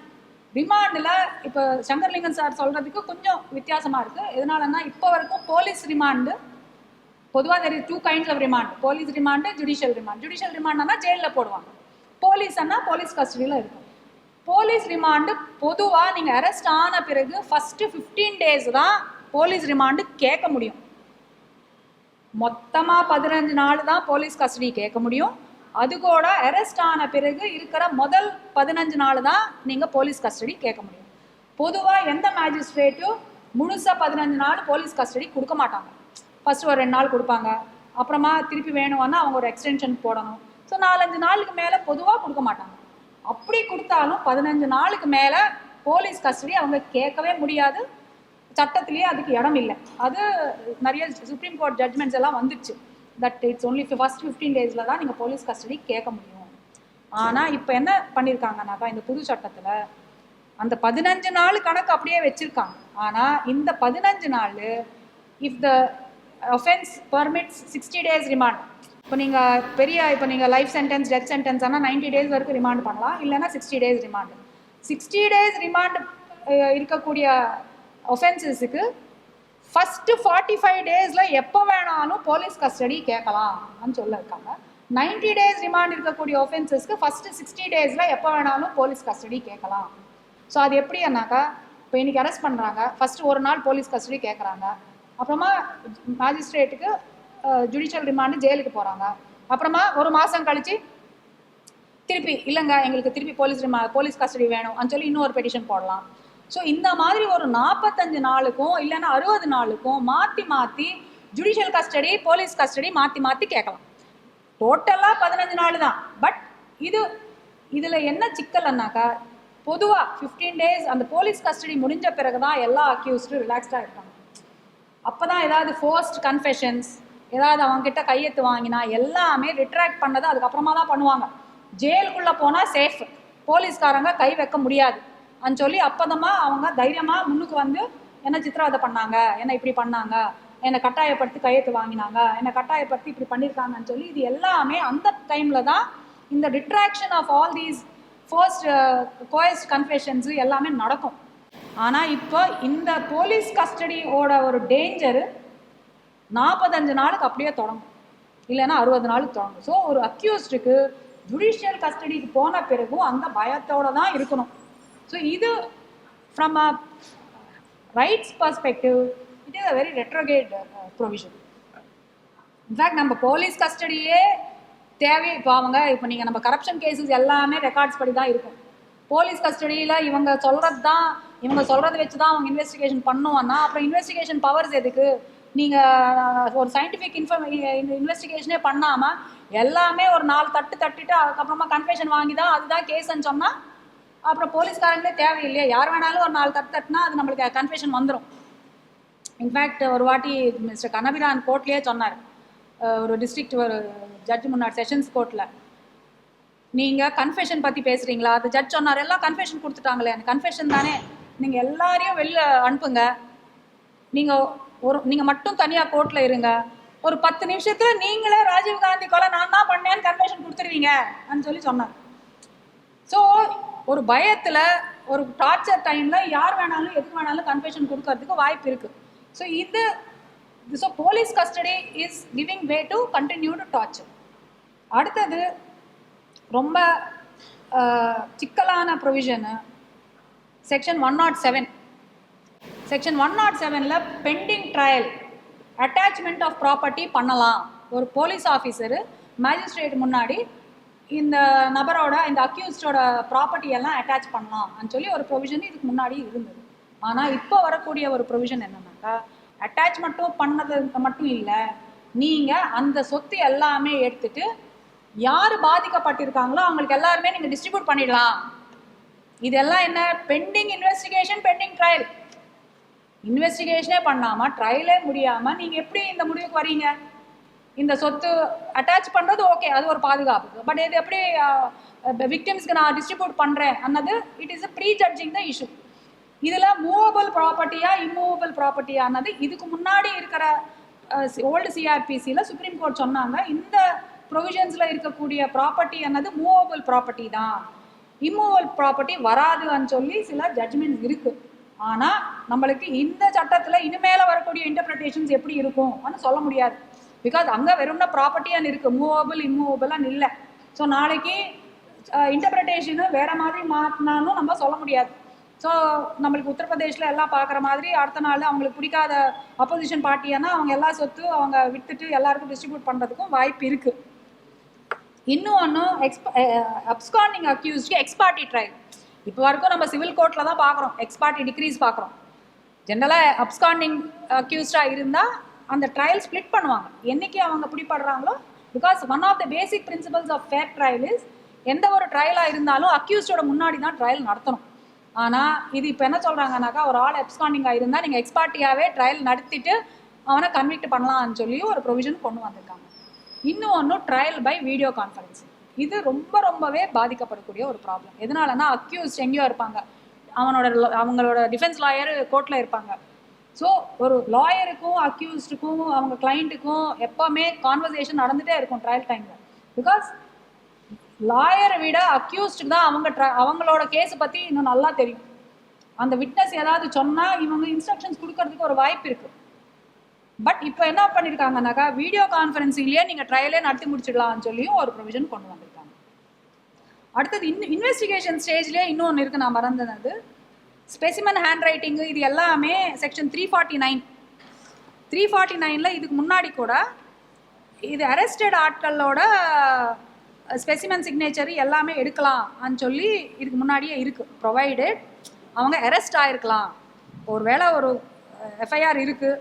ரிமாண்டில் இப்போ சங்கர்லிங்கன் சார் சொல்கிறதுக்கு கொஞ்சம் வித்தியாசமாக இருக்குது. எதனாலன்னா இப்போ வரைக்கும் போலீஸ் ரிமாண்டு பொதுவாக தெரிய 2 kinds of remand, police remand, judicial remand. Judicial ரிமாண்ட்னா ஜெயிலில் போடுவாங்க, போலீஸ்னா போலீஸ் கஸ்டடியில் இருக்கும். போலீஸ் ரிமாண்டு பொதுவாக நீங்கள் அரெஸ்ட் ஆன பிறகு ஃபஸ்ட்டு 15 days தான் போலீஸ் ரிமாண்டு கேட்க முடியும். மொத்தமாக 15 நாள் தான் போலீஸ் கஸ்டடி கேட்க முடியும். அது கூட அரெஸ்ட் ஆன பிறகு இருக்கிற முதல் 15 நாள் தான் நீங்கள் போலீஸ் கஸ்டடி கேட்க முடியும். பொதுவாக எந்த மேஜிஸ்ட்ரேட்டும் முழுசாக 15 நாள் போலீஸ் கஸ்டடி கொடுக்க மாட்டாங்க. ஃபஸ்ட்டு ஒரு 2 நாள் கொடுப்பாங்க, அப்புறமா திருப்பி வேணும்னா அவங்க ஒரு எக்ஸ்டென்ஷன் போடணும். ஸோ 4-5 நாளுக்கு மேலே பொதுவாக கொடுக்க மாட்டாங்க. அப்படி கொடுத்தாலும் 15 நாளுக்கு மேலே போலீஸ் கஸ்டடி அவங்க கேட்கவே முடியாது. சட்டத்திலேயே அதுக்கு இடம் இல்லை. அது நிறைய சுப்ரீம் கோர்ட் ஜட்மெண்ட்ஸ் எல்லாம் வந்துடுச்சு. That it's only first 15 days தான் நீங்கள் போலீஸ் கஸ்டடி கேட்க முடியும். ஆனால் இப்போ என்ன பண்ணியிருக்காங்கனாக்கா இந்த புது சட்டத்தில் அந்த 15 நாள் கணக்கு அப்படியே வச்சுருக்காங்க. ஆனால் இந்த 15 நாள் if the offence permits 60 days remand. இப்போ நீங்கள் லைஃப் சென்டென்ஸ், டெத் சென்டென்ஸ் ஆனால் 90 days வரைக்கும் ரிமாண்ட் பண்ணலாம், இல்லைன்னா 60 days ரிமாண்டு. 60 days ரிமாண்ட் இருக்கக்கூடிய ஒஃபென்சஸுக்கு ஃபஸ்ட்டு 45 days எப்போ வேணாலும் போலீஸ் கஸ்டடி கேட்கலாம்னு சொல்லியிருக்காங்க. 90 days ரிமாண்ட் இருக்கக்கூடிய ஒஃபென்சஸ்க்கு ஃபஸ்ட்டு 60 days எப்போ வேணாலும் போலீஸ் கஸ்டடி கேட்கலாம். ஸோ அது எப்படின்னாக்கா இப்போ இன்றைக்கி அரெஸ்ட் பண்ணுறாங்க, ஃபஸ்ட்டு ஒரு நாள் போலீஸ் கஸ்டடி கேட்குறாங்க, அப்புறமா மேஜிஸ்ட்ரேட்டுக்கு ஜுடிஷியல் ரிமாண்டு ஜெயிலுக்கு போகிறாங்க, அப்புறமா ஒரு மாதம் கழித்து திருப்பி இல்லைங்க எங்களுக்கு திருப்பி போலீஸ் கஸ்டடி வேணும்னு சொல்லி இன்னொரு பெட்டிஷன் போடலாம். ஸோ இந்த மாதிரி ஒரு 45 நாளுக்கும் இல்லைன்னா 60 நாளுக்கும் மாற்றி ஜுடிஷியல் கஸ்டடி, போலீஸ் கஸ்டடி மாற்றி கேட்கலாம். டோட்டலாக 15 நாள் தான். பட் இதில் என்ன சிக்கல்னாக்கா பொதுவாக 15 days அந்த போலீஸ் கஸ்டடி முடிஞ்ச பிறகு தான் எல்லா அக்யூஸ்டும் ரிலாக்ஸ்டாக இருக்காங்க. அப்போ தான் ஏதாவது ஃபோர்ஸ்ட் கன்ஃபெஷன்ஸ், ஏதாவது அவங்ககிட்ட கையெழுத்து வாங்கினா எல்லாமே ரிட்ராக்ட் பண்ணதை அதுக்கப்புறமா தான் பண்ணுவாங்க. ஜெயிலுக்குள்ளே போனால் சேஃப், போலீஸ்காரங்க கை வைக்க முடியாது சொல்லி அப்போதமாக அவங்க தைரியமாக முன்னுக்கு வந்து என்ன சித்திரவதை பண்ணாங்க, என்ன இப்படி பண்ணாங்க, என்னை கட்டாயப்படுத்தி கையெழுத்து வாங்கினாங்க, என்னை கட்டாயப்படுத்தி இப்படி பண்ணியிருக்காங்கன்னு சொல்லி இது எல்லாமே அந்த டைமில் தான் இந்த retraction of all these first coerced confessions எல்லாமே நடக்கும். ஆனால் இப்போ இந்த போலீஸ் கஸ்டடியோட ஒரு டேஞ்சரு 45 நாளுக்கு அப்படியே தொடங்கும், இல்லைன்னா 60 நாளுக்கு தொடங்கும். ஸோ ஒரு அக்யூஸ்டுக்கு ஜுடிஷியல் கஸ்டடிக்கு போன பிறகும் அந்த பயத்தோடு தான் இருக்கணும். ஸோ இது from a rights perspective it is a very retrograde provision. In fact நம்ம போலீஸ் கஸ்டடியே இப்போ நீங்கள் நம்ம கரப்ஷன் கேசஸ் எல்லாமே ரெக்கார்ட்ஸ் படி தான் இருக்கும். போலீஸ் கஸ்டடியில் இவங்க சொல்கிறத வச்சு தான் அவங்க இன்வெஸ்டிகேஷன் பண்ணுவோன்னா அப்புறம் இன்வெஸ்டிகேஷன் பவர்ஸ் எதுக்கு? நீங்கள் ஒரு சயின்டிஃபிக் இன்வெஸ்டிகேஷனே பண்ணாமல் எல்லாமே ஒரு 4 தட்டிட்டு அதுக்கப்புறமா கன்ஃபெஷன் வாங்கி தான் அதுதான் கேஸ்ன்னு சொன்னால் அப்புறம் போலீஸ்காரங்களே தேவையில்லையே. யார் வேணாலும் ஒரு 4 தட்டினா அது நம்மளுக்கு கன்ஃபெஷன் வந்துடும். இன்ஃபேக்ட் ஒரு வாட்டி மிஸ்டர் கனபிரான் கோர்ட்லேயே சொன்னார், ஒரு டிஸ்ட்ரிக்ட் ஒரு ஜட்ஜ் முன்னாடி செஷன்ஸ் கோர்ட்டில், நீங்கள் கன்ஃபெஷன் பற்றி பேசுகிறீங்களா? அது ஜட்ஜ் சொன்னார், எல்லாம் கன்ஃபெஷன் கொடுத்துட்டாங்களே, அந்த கன்ஃபெஷன் தானே, நீங்கள் எல்லாரையும் வெளில அனுப்புங்க, நீங்கள் மட்டும் தனியாக கோர்ட்டில் இருங்க, ஒரு 10 நிமிஷத்தில் நீங்களே ராஜீவ்காந்தி கொலை நான் தான் பண்ணேன்னு கன்ஃபெஷன் கொடுத்துருவீங்கன்னு சொல்லி சொன்னார். ஸோ ஒரு பயத்தில் ஒரு டார்ச்சர் டைமில் யார் வேணாலும் எதுக்கு வேணாலும் கன்ஃபெஷன் கொடுக்கறதுக்கு வாய்ப்பு இருக்குது. So police custody is giving way to continue to torture. அடுத்தது ரொம்ப சிக்கலான ப்ரொவிஷனு செக்ஷன் 107. செக்ஷன் 107ல் pending trial attachment of property பண்ணலாம். ஒரு போலீஸ் ஆஃபீஸரு மேஜிஸ்ட்ரேட் முன்னாடி இந்த நபரோட இந்த அக்யூஸ்டோட ப்ராப்பர்ட்டி எல்லாம் அட்டாச் பண்ணலாம்னு சொல்லி ஒரு ப்ரொவிஷன் இதுக்கு முன்னாடி இருந்தது. ஆனால் இப்போ வரக்கூடிய ஒரு ப்ரொவிஷன் என்னன்னாக்கா அட்டாச் மட்டும் பண்ணது மட்டும் இல்லை, நீங்கள் அந்த சொத்து எல்லாமே எடுத்துட்டு யார் பாதிக்கப்பட்டிருக்காங்களோ அவங்களுக்கு எல்லாருமே நீங்கள் டிஸ்ட்ரிபியூட் பண்ணிடலாம். இதெல்லாம் என்ன? Pending investigation, pending trial. இன்வெஸ்டிகேஷனே பண்ணாமல் ட்ரையலே முடியாமல் நீங்கள் எப்படி இந்த முடிவுக்கு வரீங்க? இந்த சொத்து அட்டாச் பண்ணுறது ஓகே, அது ஒரு பாதுகாப்பு. பட் இது எப்படி விக்டிம்ஸ்க்கு நான் டிஸ்ட்ரிபியூட் பண்ணுறேன் அன்னது it is prejudging the issue. இதில் மூவபிள் ப்ராப்பர்ட்டியா இம்மூவபிள் ப்ராப்பர்ட்டியானது இதுக்கு முன்னாடி இருக்கிற ஓல்டு சிஆர்பிசியில் சுப்ரீம் கோர்ட் சொன்னாங்க, இந்த ப்ரொவிஷன்ஸில் இருக்கக்கூடிய ப்ராப்பர்ட்டி என்னது மூவபிள் ப்ராப்பர்ட்டி தான், இம்மூவபிள் ப்ராப்பர்ட்டி வராதுன்னு சொல்லி சில ஜட்ஜ்மெண்ட்ஸ் இருக்குது. ஆனால் நம்மளுக்கு இந்த சட்டத்தில் இனிமேல் வரக்கூடிய இன்டர்பிரிட்டேஷன்ஸ் எப்படி இருக்கும்னு சொல்ல முடியாது. பிகாஸ் அங்கே வெறும்னா ப்ராப்பர்ட்டியான்னு இருக்குது, மூவபிள் இம்மூவபிளான்னு இல்லை. ஸோ நாளைக்கு இன்டர்பிரிட்டேஷனு வேறு மாதிரி மாற்றினாலும் நம்ம சொல்ல முடியாது. ஸோ நம்மளுக்கு உத்தரப்பிரதேஷில் எல்லாம் பார்க்குற மாதிரி அடுத்த நாள் அவங்களுக்கு பிடிக்காத அப்போசிஷன் பார்ட்டியானா அவங்க எல்லா சொத்து அவங்க விட்டுட்டு எல்லாருக்கும் டிஸ்ட்ரிபியூட் பண்ணுறதுக்கும் வாய்ப்பு இருக்குது. இன்னொன்று அப்ஸ்காண்டிங் அக்யூஸ்க்கு எக்ஸ்பார்ட்டி ட்ரையல். இப்போ வரைக்கும் நம்ம சிவில் கோர்ட்டில் தான் பார்க்குறோம், எக்ஸ்பார்ட்டி டிக்ரீஸ் பார்க்குறோம். ஜென்ரலாக அப்ஸ்காண்டிங் அக்யூஸ்டாக இருந்தால் அந்த ட்ரையல் ஸ்ப்ளிட் பண்ணுவாங்க என்றைக்கு அவங்க பிடிப்படுறாங்களோ. Because one of the basic principles of fair trial is எந்த ஒரு ட்ரையலாக இருந்தாலும் அக்யூஸ்டோட முன்னாடி தான் ட்ரையல் நடத்தணும். ஆனால் இது இப்போ என்ன சொல்கிறாங்கனாக்கா, ஒரு ஆள் அப்ஸ்காண்டிங்காக இருந்தால் நீங்கள் எக்ஸ்பார்ட்டியாகவே ட்ரையல் நடத்திட்டு அவனை கன்விக்ட் பண்ணலாம்னு சொல்லி ஒரு ப்ரொவிஷன் கொண்டு வந்திருக்காங்க. இன்னொன்று ட்ரையல் பை வீடியோ கான்ஃபரன்சிங். இது ரொம்பவே பாதிக்கப்படக்கூடிய ஒரு ப்ராப்ளம். எதனாலனா அக்யூஸ்ட் எங்கேயோ இருப்பாங்க, அவங்களோட டிஃபென்ஸ் லாயர் கோர்ட்டில் இருப்பாங்க. ஸோ ஒரு லாயருக்கும் அக்யூஸ்டுக்கும் அவங்க கிளைண்ட்டுக்கும் எப்போவுமே கான்வர்சேஷன் நடந்துகிட்டே இருக்கும் ட்ரையல் டைமில். பிகாஸ் லாயரை விட அக்யூஸ்டுக்கு தான் அவங்களோட கேஸை பற்றி இன்னும் நல்லா தெரியும். அந்த விட்னஸ் ஏதாவது சொன்னால் இவங்க இன்ஸ்ட்ரக்ஷன்ஸ் கொடுக்கறதுக்கு ஒரு வாய்ப்பு இருக்குது. பட் இப்போ என்ன பண்ணியிருக்காங்கனாக்கா, வீடியோ கான்ஃபரன்சிங்லேயே நீங்கள் ட்ரையலே நடத்தி முடிச்சிடலாம்னு சொல்லியும் ஒரு ப்ரொவிஷன் கொண்டு வந்திருக்காங்க. அடுத்தது இன்வெஸ்டிகேஷன் ஸ்டேஜ்லேயே இன்னொன்று இருக்குது, நான் மறந்தது, ஸ்பெசிமன் ஹேண்ட் ரைட்டிங்கு. இது எல்லாமே செக்ஷன் 349 இதுக்கு முன்னாடி கூட இது அரெஸ்டட் ஆட்களோட ஸ்பெசிமன் சிக்னேச்சர் எல்லாமே எடுக்கலாம்னு சொல்லி இதுக்கு முன்னாடியே இருக்குது. ப்ரொவைடட் அவங்க அரெஸ்ட் ஆகிருக்கலாம், ஒரு வேளை ஒரு எஃப்ஐஆர் இருக்குது,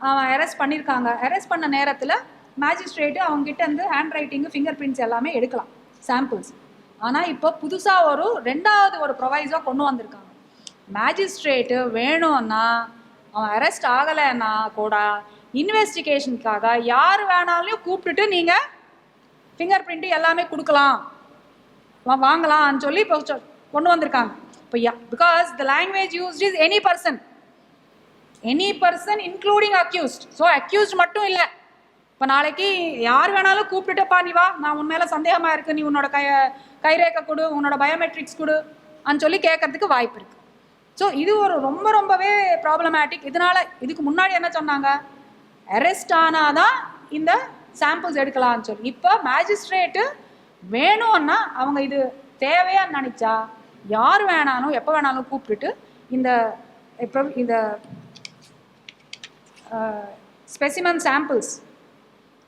அவன் அரெஸ்ட் பண்ணியிருக்காங்க, அரெஸ்ட் பண்ண நேரத்தில் மேஜிஸ்ட்ரேட்டு அவங்ககிட்ட இருந்து ஹேண்ட் ரைட்டிங்கு ஃபிங்கர் பிரிண்ட்ஸ் எல்லாமே எடுக்கலாம், சாம்பிள்ஸ். ஆனால் இப்போ புதுசாக ரெண்டாவது ஒரு ப்ரொவைஸாக கொண்டு வந்திருக்காங்க. மேஜிஸ்ட்ரேட்டு வேணும்னா அவன் அரெஸ்ட் ஆகலைன்னா கூட இன்வெஸ்டிகேஷனுக்காக யார் வேணாலும் கூப்பிட்டுட்டு நீங்கள் ஃபிங்கர் பிரிண்ட்டு எல்லாமே கொடுக்கலாம், வாங்கலாம்னு சொல்லி இப்போ கொண்டு வந்திருக்காங்க. இப்போ because the language used is any person including accused. So accused மட்டும் இல்லை, இப்போ நாளைக்கு யார் வேணாலும் கூப்பிட்டுட்டுப்பா நீ வா, நான் உன் மேலே சந்தேகமாக இருக்குது, நீ உன்னோட கைரேகை கொடு, உன்னோட பயோமெட்ரிக்ஸ் கொடு அன்னு சொல்லி கேட்கறதுக்கு வாய்ப்பு இருக்குது. ஸோ இது ஒரு ரொம்பவே ப்ராப்ளமேட்டிக். இதுக்கு முன்னாடி என்ன சொன்னாங்க, அரெஸ்ட் ஆனால் தான் இந்த சாம்பிள்ஸ் எடுக்கலாம்னு சொல்லி. இப்போ மேஜிஸ்ட்ரேட்டு வேணும்னா அவங்க இது தேவையான்னு நினச்சா யார் வேணாலும் எப்போ வேணாலும் கூப்பிட்டுட்டு இந்த ஸ்பெசிமன் சாம்பிள்ஸ்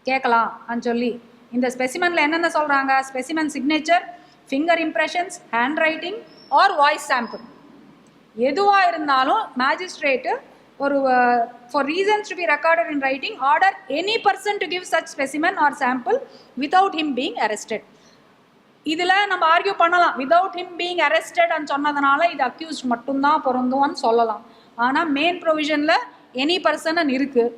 கேட்கலாம்னு சொல்லி. இந்த ஸ்பெசிமனில் என்னென்ன சொல்கிறாங்க, specimen signature, finger impressions, hand writing R voice sample எதுவாக இருந்தாலும் மேஜிஸ்ட்ரேட்டு ஒரு for reasons to be recorded in writing order any person to give such specimen or sample without him being arrested. இதில் நம்ம argue பண்ணலாம், without him being arrested அன்னு சொன்னதுனால இது accused மட்டும்தான் பொருந்தும்னு சொல்லலாம். ஆனால் மெயின் ப்ரொவிஷனில் எனி பர்சன் இருக்குது.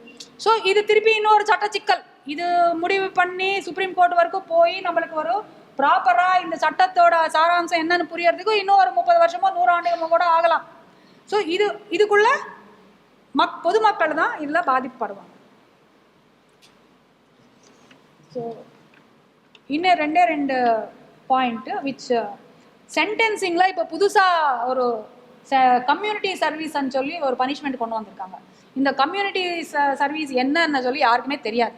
ஸோ இது திருப்பி இன்னொரு சட்ட சிக்கல். இது முடிவு பண்ணி சுப்ரீம் கோர்ட் வரைக்கும் போய் நம்மளுக்கு ஒரு ப்ராப்பராக இந்த சட்டத்தோட சாராம்சம் என்னன்னு புரியறதுக்கு இன்னும் ஒரு 30 வருஷமோ 100 ஆண்டுகளோ கூட ஆகலாம். ஸோ இதுக்குள்ளே பொதுமக்கள் தான் இதில் பாதிக்கப்படுவாங்க. ஸோ இன்னும் ரெண்டு பாயிண்ட்டு விச் சென்டென்சிங்கில் இப்போ புதுசாக ஒரு கம்யூனிட்டி சர்வீஸ்ன்னு சொல்லி ஒரு பனிஷ்மெண்ட் கொண்டு வந்திருக்காங்க. இந்த கம்யூனிட்டி சர்வீஸ் என்னன்னு சொல்லி யாருக்குமே தெரியாது.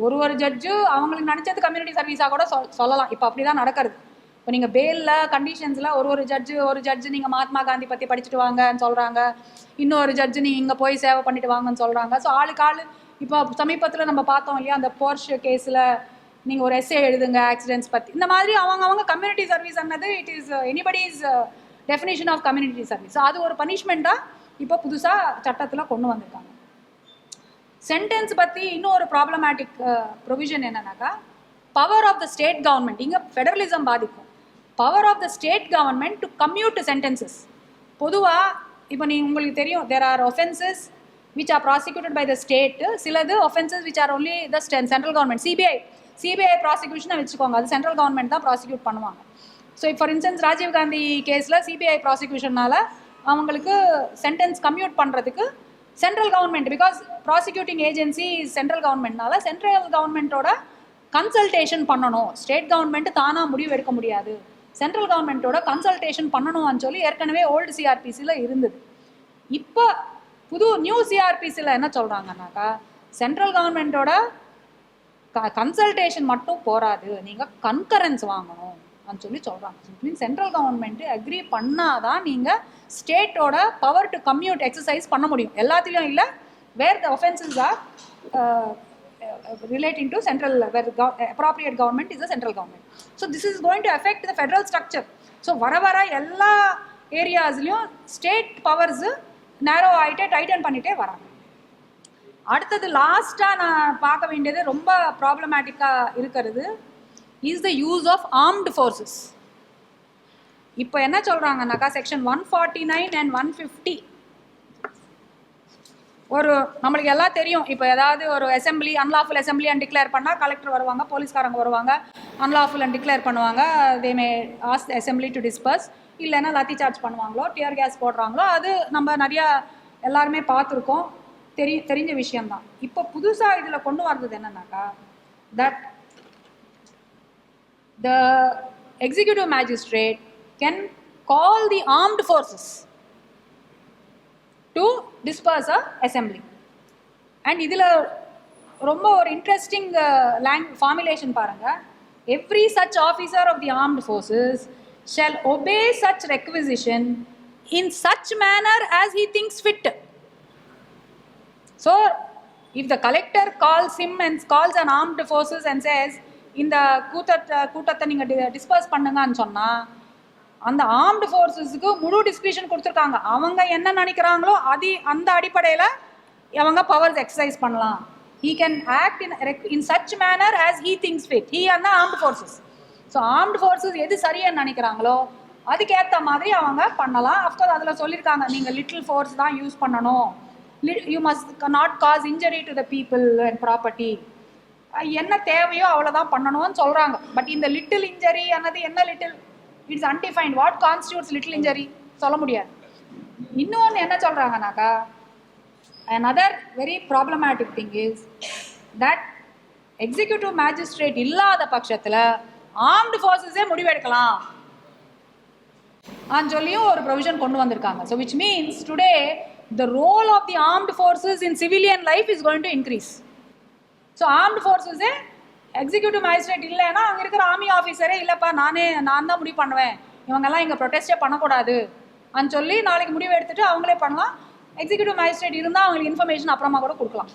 ஒரு ஜட்ஜு அவங்களுக்கு நினச்சது கம்யூனிட்டி சர்வீஸாக கூட சொல்லலாம். இப்போ அப்படி தான் நடக்கிறது. இப்போ நீங்கள் பெயிலில் கண்டிஷன்ஸில் ஒரு ஜட்ஜு நீங்கள் மகாத்மா காந்தி பற்றி படிச்சுட்டு வாங்கன்னு சொல்கிறாங்க, இன்னொரு ஜட்ஜு நீங்கள் இங்கே போய் சேவை பண்ணிட்டு வாங்கன்னு சொல்கிறாங்க. ஸோ ஆளுக்கு ஆள் இப்போ சமீபத்தில் நம்ம பார்த்தோம் இல்லையா, அந்த போர்ஷ் கேஸில் நீங்கள் ஒரு எஸ்ஏ எழுதுங்க ஆக்சிடென்ட்ஸ் பற்றி. இந்த மாதிரி அவங்க கம்யூனிட்டி சர்வீஸ் அன்னது it is anybody's definition of community service. அது ஒரு பனிஷ்மெண்ட்டாக இப்போ புதுசாக சட்டத்தில் கொண்டு வந்திருக்காங்க. சென்டென்ஸ் பற்றி இன்னும் ஒரு ப்ராப்ளமேட்டிக் ப்ரொவிஷன் என்னன்னாக்கா, power of the state government, இங்கே ஃபெடரலிசம் பாதிக்கும், power of the state government to commute sentences. பொதுவாக இப்போ உங்களுக்கு தெரியும், there are offences which are prosecuted by the state, சிலது offences which are only the central government. CBI ப்ராசிக்யூஷனை வச்சுக்கோங்க, அது சென்ட்ரல் கவர்மெண்ட் தான் ப்ராசிக்யூட் பண்ணுவாங்க. So for instance Rajiv Gandhi கேஸில் சிபிஐ ப்ராசிக்யூஷனால் அவங்களுக்கு சென்டென்ஸ் கம்யூட் பண்ணுறதுக்கு central government, because prosecuting agency central கவர்மெண்ட்னால central கவர்மெண்ட்டோட கன்சல்டேஷன் பண்ணணும். ஸ்டேட் கவர்மெண்ட் தானாக முடிவு எடுக்க முடியாது, சென்ட்ரல் கவர்மெண்ட்டோட கன்சல்டேஷன் பண்ணணும்னு சொல்லி ஏற்கனவே ஓல்டு சிஆர்பிசியில் இருந்தது. இப்போ புது நியூ சிஆர்பிசியில் என்ன சொல்கிறாங்கன்னாக்கா, சென்ட்ரல் கவர்மெண்ட்டோட கன்சல்டேஷன் மட்டும் போராது, நீங்கள் கன்கரன்ஸ் வாங்கணும் அப்படின்னு சொல்லி சொல்கிறாங்க. மீன்ஸ் சென்ட்ரல் கவர்மெண்ட்டு அக்ரி பண்ணாதான் நீங்கள் ஸ்டேட்டோட பவர் டு கம்யூட் எக்ஸசைஸ் பண்ண முடியும். எல்லாத்துலேயும் இல்லை, where the offences are relating to central, where the appropriate government is the central government. So this is going to affect the federal structure. So vara எல்லா ஏரியாஸ்லையும் state powers நேரோ ஆகிட்டே Titan பண்ணிகிட்டே வராங்க. அடுத்தது லாஸ்ட்டாக நான் பார்க்க வேண்டியது ரொம்ப ப்ராப்ளமேட்டிக்காக இருக்கிறது is the use of armed forces. இப்போ என்ன சொல்கிறாங்கன்னாக்கா, செக்ஷன் 149 and 150 ஒரு நம்மளுக்கு எல்லாம் தெரியும். இப்போ ஏதாவது ஒரு assembly unlawful assembly and declare பண்ணால் கலெக்டர் வருவாங்க, போலீஸ்காரங்க வருவாங்க, அன்லாஃபுல் அண்ட் டிக்ளேர் பண்ணுவாங்க, they may ask assembly to disperse, இல்லைன்னா லத்தி சார்ஜ் பண்ணுவாங்களோ டியர் கேஸ் போடுறாங்களோ, அது நம்ம நிறையா எல்லாருமே பார்த்துருக்கோம், தெரிஞ்ச விஷயம்தான். இப்போ புதுசாக இதில் கொண்டு வர்றது என்னன்னாக்கா, that the executive magistrate can call the armed forces to disperse a assembly. And இதில் ரொம்ப ஒரு இன்ட்ரெஸ்டிங் ஃபார்முலேஷன் பாருங்கள். Every such officer of the armed forces shall obey such requisition in such manner as he things fit. So if the collector calls him and calls an armed forces and says இந்த கூட்டத்தை நீங்கள் disburse பண்ணுங்கன்னு சொன்னால், அந்த armed ஃபோர்ஸஸுக்கு முழு discretion கொடுத்துருக்காங்க. அவங்க என்ன நினைக்கிறாங்களோ அந்த அடிப்படையில் அவங்க பவர்ஸ் எக்ஸசைஸ் பண்ணலாம். He can act in such manner as he things fit, he and armed forces. So armed forces எது சரியாக நினைக்கிறாங்களோ அதுக்கேற்ற மாதிரி அவங்க பண்ணலாம். அஃப்கோர்ஸ் அதில் சொல்லியிருக்காங்க, நீங்கள் லிட்டில் ஃபோர்ஸ் தான் யூஸ் பண்ணணும், you must not cause injury to the people and property, என்ன தேவையோ அவ்வளோதான் பண்ணணும்னு சொல்கிறாங்க. பட் இந்த லிட்டில் இன்ஜரி ಅನ್ನೋದು என்ன little, it's undefined. What constitutes little injury சொல்ல முடியாது. இன்னொன்று என்ன சொல்கிறாங்கனாக்கா, another very problematic thing is that executive magistrate இல்லாத பட்சத்தில் ஆர்ம்டு ஃபோர்ஸஸே முடிவெடுக்கலாம் ஆன்னு சொல்லியும் ஒரு ப்ரொவிஷன் கொண்டு வந்திருக்காங்க. So which means today the role of the armed forces in civilian life is going to increase. So armed ஃபோர்ஸஸே எக்ஸிக்யூட்டிவ் மேஜிஸ்ட்ரேட் இல்லைன்னா அங்கே இருக்கிற ஆர்மி ஆஃபீஸரே இல்லைப்பா நான் தான் முடிவு பண்ணுவேன், இவங்கெல்லாம் இங்கே ப்ரொடெஸ்டே பண்ணக்கூடாது அன்னு சொல்லி நாளைக்கு முடிவு எடுத்துகிட்டு அவங்களே பண்ணலாம். எக்ஸிக்யூட்டிவ் மேஜிஸ்ட்ரேட் இருந்தால் அவங்களுக்கு இன்ஃபர்மேஷன் அப்புறமா கூட கொடுக்கலாம்.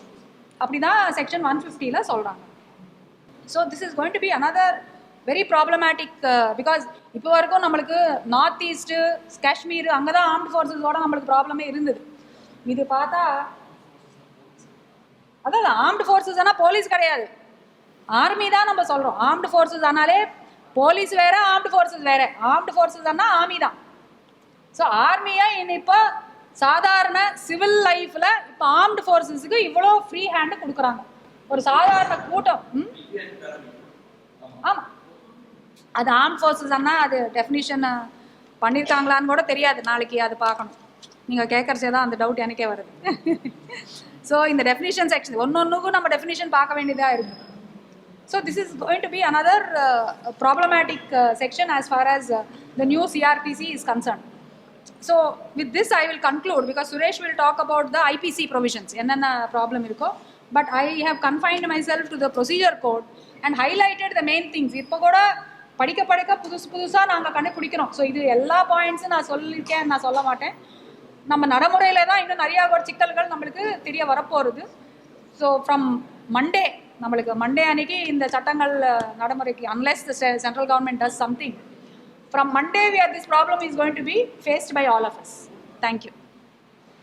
அப்படி தான் செக்ஷன் 150 சொல்கிறாங்க. So this is going to be another very problematic, because இப்போ வரைக்கும் நம்மளுக்கு நார்த் ஈஸ்ட்டு காஷ்மீர் அங்கே தான் ஆர்ம்டு ஃபோர்ஸஸோட நம்மளுக்கு ப்ராப்ளமே இருந்தது. இது பார்த்தா அதாவது ஆர்ம்டு ஃபோர்ஸஸ் ஆனால் போலீஸ் கிடையாது, ஆர்மி தான் நம்ம சொல்கிறோம். ஆர்ம்டு ஃபோர்ஸஸ் ஆனாலே போலீஸ் வேறு, ஆர்ம்டு ஃபோர்ஸஸ் வேறு. ஆர்ம்டு ஃபோர்ஸஸ் ஆனால் ஆர்மி தான். ஸோ ஆர்மியாக இப்போ சாதாரண சிவில் லைஃப்பில் இப்போ ஆர்ம்டு ஃபோர்ஸஸுக்கு இவ்வளோ ஃப்ரீ ஹேண்டு கொடுக்குறாங்க. ஒரு சாதாரண கூட்டம், ஆமாம், அது ஆர்ம்டு ஃபோர்ஸஸ் ஆனால் அது டெஃபினிஷன் பண்ணியிருக்காங்களான்னு கூட தெரியாது, நாளைக்கு அது பார்க்கணும். நீங்கள் கேட்குறச்சே தான் அந்த டவுட் எனக்கே வருது. ஸோ இந்த டெஃபினிஷன் செக்ஷன் ஒன்றுக்கும் நம்ம டெஃபினிஷன் பார்க்க வேண்டியதாக இருக்குது. So this is going to be another problematic section as far as the new CRPC is concerned. So with this I will conclude, because Suresh will talk about the IPC provisions, enna problem irukko, but I have confined myself to the procedure code and highlighted the main things. இப்போ கூட படிக்க புதுசாக நாங்கள் கண்டுபிடிக்கிறோம். So இது எல்லா பாயிண்ட்ஸும் நான் சொல்லியிருக்கேன், நான் சொல்ல மாட்டேன். நம்ம நடைமுறையில் தான் இன்னும் நிறையா சிக்கல்கள் நம்மளுக்கு தெரிய வரப்போகிறது. ஸோ ஃப்ரம் நம்மளுக்கு மண்டே அன்னைக்கு இந்த சட்டங்கள் நடைமுறைக்கு, unless the central government does something, from Monday this problem is going to be faced by all of us. Thank you.